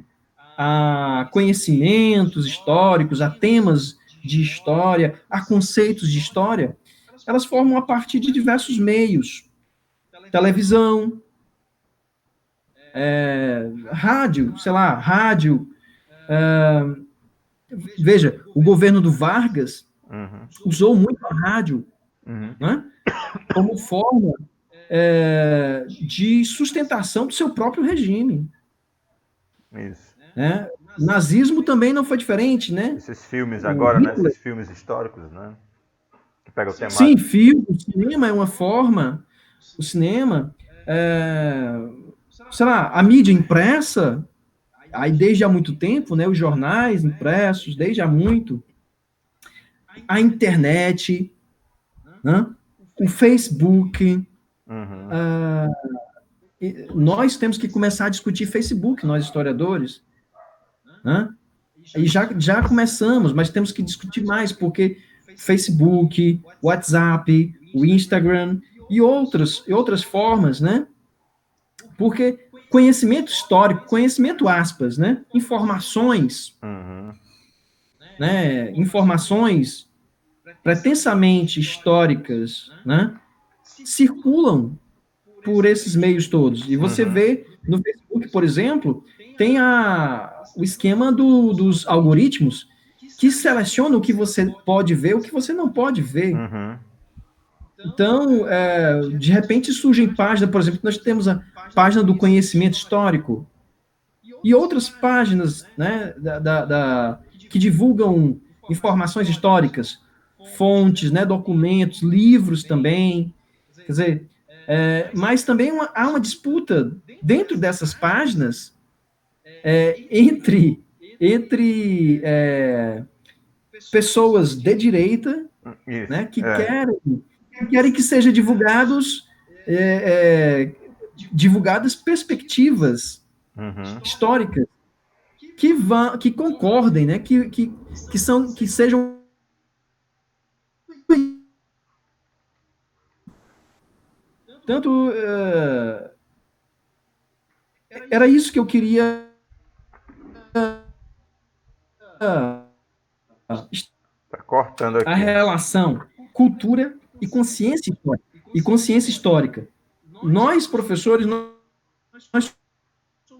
conhecimentos históricos, a temas de história, a conceitos de história, elas formam a partir de diversos meios. Televisão, rádio, veja, o governo do Vargas usou muito a rádio, né, como forma de sustentação do seu próprio regime. Isso. Né? Nazismo também não foi diferente, né? Esses filmes agora, né? Esses filmes históricos, né? Que pega o tema. Sim, o cinema é uma forma. O cinema, a mídia impressa, aí desde há muito tempo, né? Os jornais impressos, desde há muito. A internet, né? O Facebook. Nós temos que começar a discutir Facebook, nós historiadores. Né? E já começamos, mas temos que discutir mais, porque Facebook, WhatsApp, o Instagram e outras formas, né? Porque conhecimento histórico, conhecimento aspas, né? Informações, né? Informações pretensamente históricas, né? Circulam por esses meios todos. E você vê no Facebook, por exemplo, tem o esquema dos algoritmos que selecionam o que você pode ver, o que você não pode ver. Então, de repente surgem páginas, por exemplo, nós temos a página do conhecimento histórico e outras páginas, né, que divulgam informações históricas, fontes, né, documentos, livros também. Quer dizer, mas também há uma disputa dentro dessas páginas entre pessoas de direita, né, que querem que sejam divulgadas perspectivas históricas que concordem, né, que sejam tanto era isso que eu queria Tá cortando aqui. A relação cultura e consciência histórica. Nós, professores, nós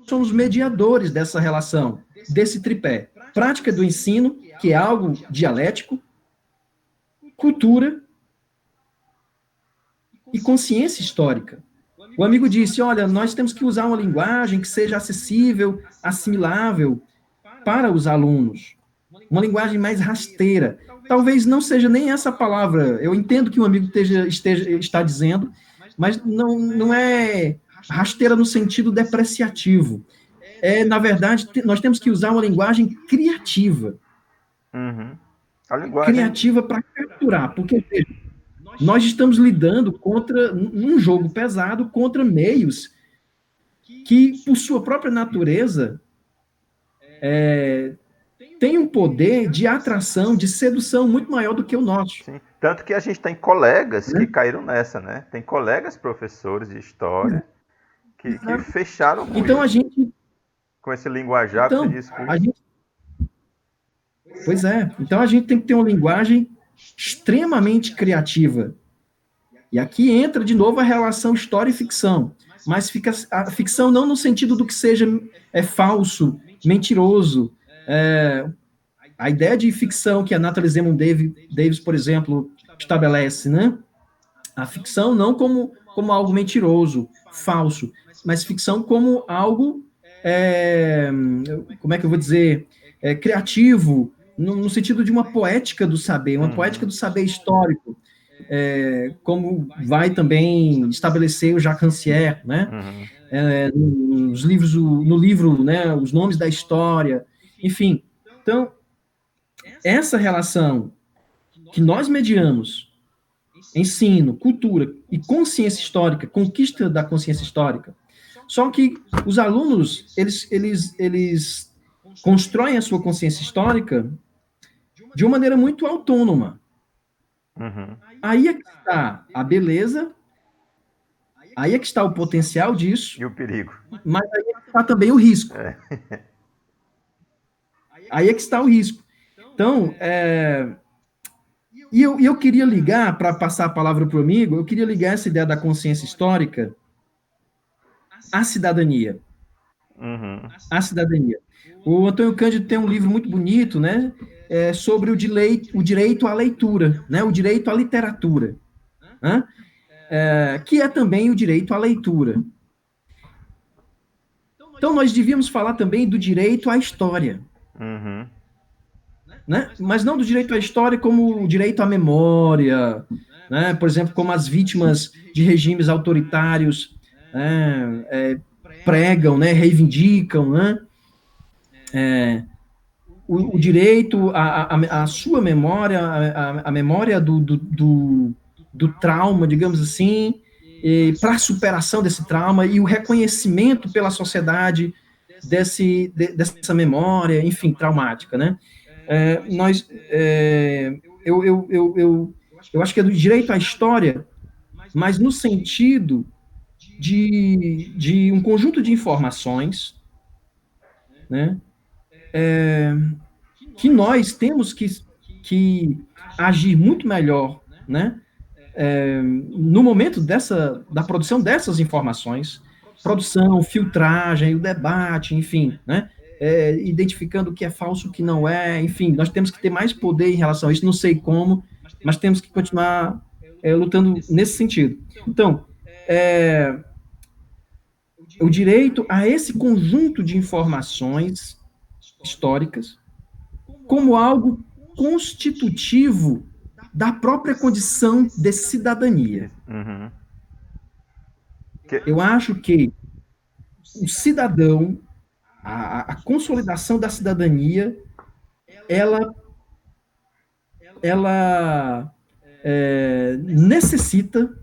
somos mediadores dessa relação, desse tripé. Prática do ensino, que é algo dialético, cultura e consciência histórica. O amigo disse, olha, nós temos que usar uma linguagem que seja acessível, assimilável para os alunos. Uma linguagem mais rasteira. Talvez não seja nem essa palavra. Eu entendo que um amigo está dizendo, mas não é rasteira no sentido depreciativo. Na verdade, nós temos que usar uma linguagem criativa. A linguagem criativa para capturar, porque nós estamos lidando num jogo pesado contra meios que, por sua própria natureza, tem um poder de atração, de sedução muito maior do que o nosso. Sim. Tanto que a gente tem colegas né? que caíram nessa, né? Tem colegas professores de história que fecharam com Então, isso, com esse linguajar, com esse discurso. Pois é. Então, a gente tem que ter uma linguagem extremamente criativa. E aqui entra, de novo, a relação história e ficção. Mas fica a ficção não no sentido do que seja falso, mentiroso. A ideia de ficção que a Natalie Zemmour Davis, por exemplo, estabelece, né? A ficção não como algo mentiroso, falso, mas ficção como algo, como é que eu vou dizer, criativo, no sentido de uma poética do saber, uma poética do saber histórico, como vai também estabelecer o Jacques Rancière, né? Nos livros, no livro, né, Os Nomes da História, enfim. Então, essa relação que nós mediamos, ensino, cultura e consciência histórica, conquista da consciência histórica, só que os alunos, eles constroem a sua consciência histórica de uma maneira muito autônoma. Aí é que está a beleza, aí é que está o potencial disso. E o perigo. Mas aí é que está também o risco. Aí é que está o risco. Então, E eu queria ligar, para passar a palavra para o amigo, eu queria ligar essa ideia da consciência histórica à cidadania. À cidadania. O Antônio Cândido tem um livro muito bonito, né, sobre o direito à leitura, né, o direito à literatura, né, que é também o direito à leitura. Então, nós devíamos falar também do direito à história. Né? Mas não do direito à história como o direito à memória, né? Por exemplo, como as vítimas de regimes autoritários pregam, né? Reivindicam, né? O direito à sua memória, a memória do trauma, digamos assim, para a superação desse trauma e o reconhecimento pela sociedade dessa memória, enfim, traumática, né? Eu acho que é do direito à história, mas no sentido de um conjunto de informações, né, que nós temos que agir muito melhor, né, no momento da produção dessas informações, produção, filtragem, o debate, enfim, né, identificando o que é falso, o que não é, enfim, nós temos que ter mais poder em relação a isso, não sei como, mas temos que continuar lutando nesse sentido. Então, o direito a esse conjunto de informações históricas como algo constitutivo da própria condição de cidadania. Eu acho que o cidadão, a consolidação da cidadania, ela necessita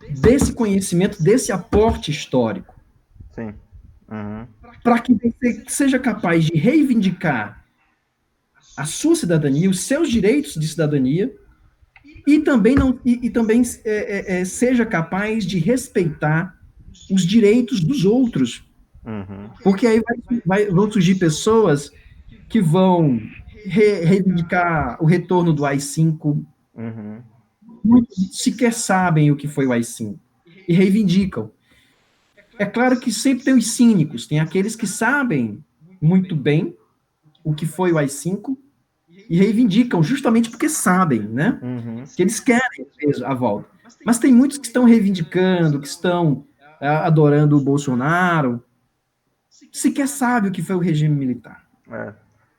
desse conhecimento, desse aporte histórico. Sim. Para que você seja capaz de reivindicar a sua cidadania, os seus direitos de cidadania, e também, seja capaz de respeitar os direitos dos outros. Porque aí vão surgir pessoas que vão reivindicar o retorno do AI-5. Muitos sequer sabem o que foi o AI-5 e reivindicam. É claro que sempre tem os cínicos, tem aqueles que sabem muito bem o que foi o AI-5 e reivindicam justamente porque sabem, né? Que eles querem a volta. Mas tem muitos que estão reivindicando, que estão adorando o Bolsonaro, sequer sabe o que foi o regime militar.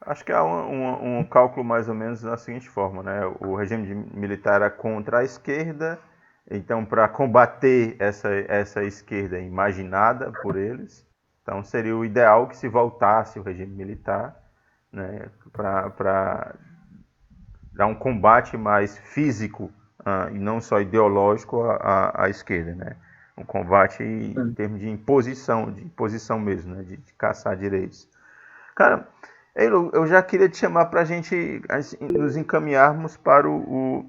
Acho que há um cálculo mais ou menos da seguinte forma, né? O regime militar era contra a esquerda, então para combater essa esquerda imaginada por eles, então seria o ideal que se voltasse o regime militar, né? Para dar um combate mais físico e não só ideológico à esquerda, né? Um combate em termos de imposição mesmo, né? De caçar direitos. Cara, Ei, Lu, eu já queria te chamar para a gente assim, nos encaminharmos para o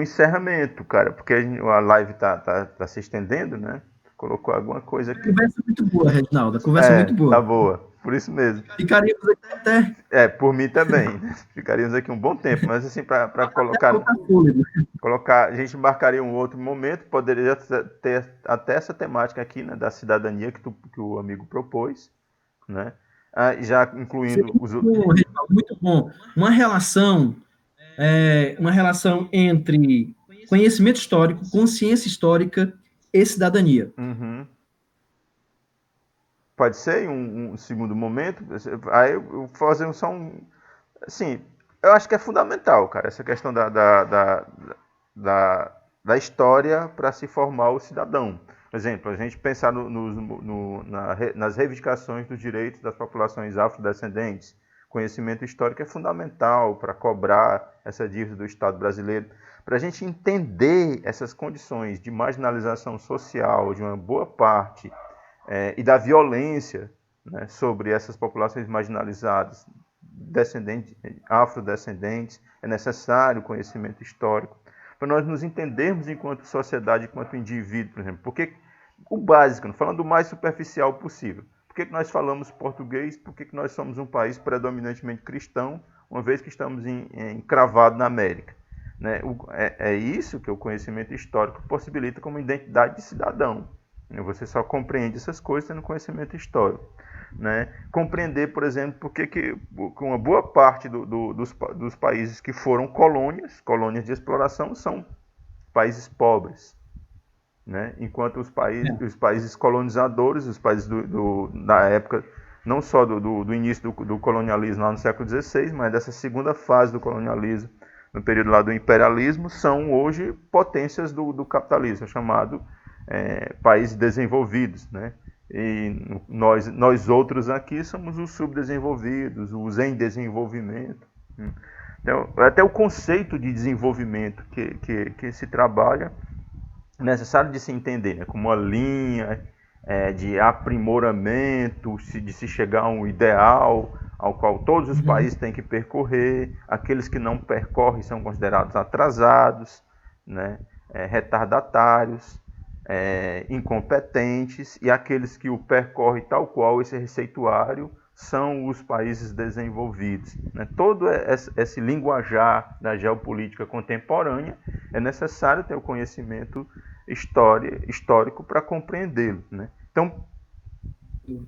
encerramento, cara, porque a live tá se estendendo, né? Colocou alguma coisa A aqui. conversa é muito boa, Reginaldo, a conversa é É, muito tá boa. boa, por isso mesmo. Ficaríamos aqui Por mim também. Ficaríamos aqui um bom tempo, mas assim, para até colocar, faltar fôlego. a gente marcaria um outro momento, poderia ter até essa temática aqui, né, da cidadania que o amigo propôs, né? Já Seria incluindo muito bom, Reginaldo, muito bom. Uma relação entre conhecimento histórico, consciência histórica e cidadania. Uhum. Pode ser em um segundo momento. Aí eu vou fazer só um. Assim, eu acho que é fundamental, cara, essa questão da, da história para se formar o cidadão. Por exemplo, a gente pensar nas reivindicações dos direitos das populações afrodescendentes. Conhecimento histórico é fundamental para cobrar essa dívida do Estado brasileiro. Para a gente entender essas condições de marginalização social de uma boa parte e da violência, né, sobre essas populações marginalizadas, descendentes, afrodescendentes, é necessário conhecimento histórico para nós nos entendermos enquanto sociedade, enquanto indivíduo, por exemplo. Porque o básico, falando o mais superficial possível. Por que nós falamos português? Por que nós somos um país predominantemente cristão, uma vez que estamos encravados na América? Né? É isso que o conhecimento histórico possibilita como identidade de cidadão. Você só compreende essas coisas tendo conhecimento histórico. Né? Compreender, por exemplo, por que uma boa parte dos países que foram colônias de exploração, são países pobres. Né? Enquanto os países colonizadores, os países da época, não só do início do colonialismo lá no século XVI, mas dessa segunda fase do colonialismo, no período lá do imperialismo, são hoje potências do capitalismo, chamado países desenvolvidos, né? E nós outros aqui somos os subdesenvolvidos, os em desenvolvimento. Então, até o conceito de desenvolvimento que se trabalha é necessário de se entender, né? Como uma linha de aprimoramento, de se chegar a um ideal ao qual todos os países têm que percorrer. Aqueles que não percorrem são considerados atrasados, né? Retardatários, incompetentes, e aqueles que o percorrem tal qual esse receituário são os países desenvolvidos. Né? Todo esse linguajar da geopolítica contemporânea é necessário ter o conhecimento histórico para compreendê-lo. Né? Então,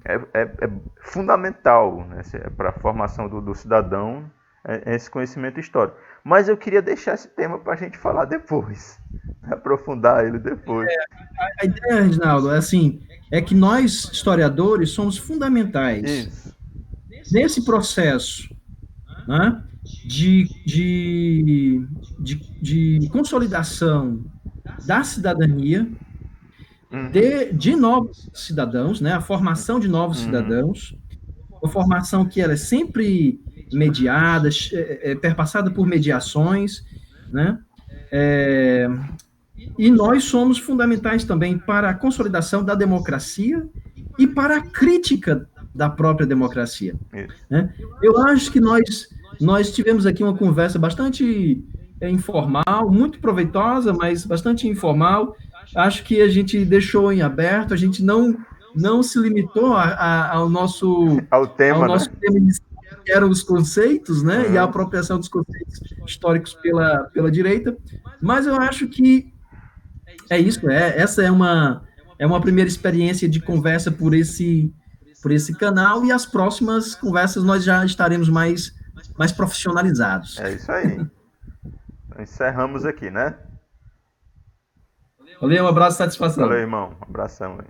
é fundamental, né, para a formação do cidadão esse conhecimento histórico. Mas eu queria deixar esse tema para a gente falar depois, aprofundar ele depois. A ideia, Reginaldo, é que nós, historiadores, somos fundamentais Isso. nesse processo, né, de consolidação da cidadania, de novos cidadãos, né, a formação de novos cidadãos, uma formação que ela é sempre mediada, perpassada por mediações, né, e nós somos fundamentais também para a consolidação da democracia e para a crítica da própria democracia. Né? Eu acho que nós tivemos aqui uma conversa bastante informal, muito proveitosa, mas bastante informal. Acho que a gente deixou em aberto, a gente não se limitou ao nosso tema, né? Tema inicial, que eram os conceitos, né? E a apropriação dos conceitos históricos pela direita. Mas eu acho que é isso, essa é uma primeira experiência de conversa por esse canal, e as próximas conversas nós já estaremos mais profissionalizados. É isso aí. Então, encerramos aqui, né? Valeu, um abraço, satisfação. Valeu, irmão. Um abração aí.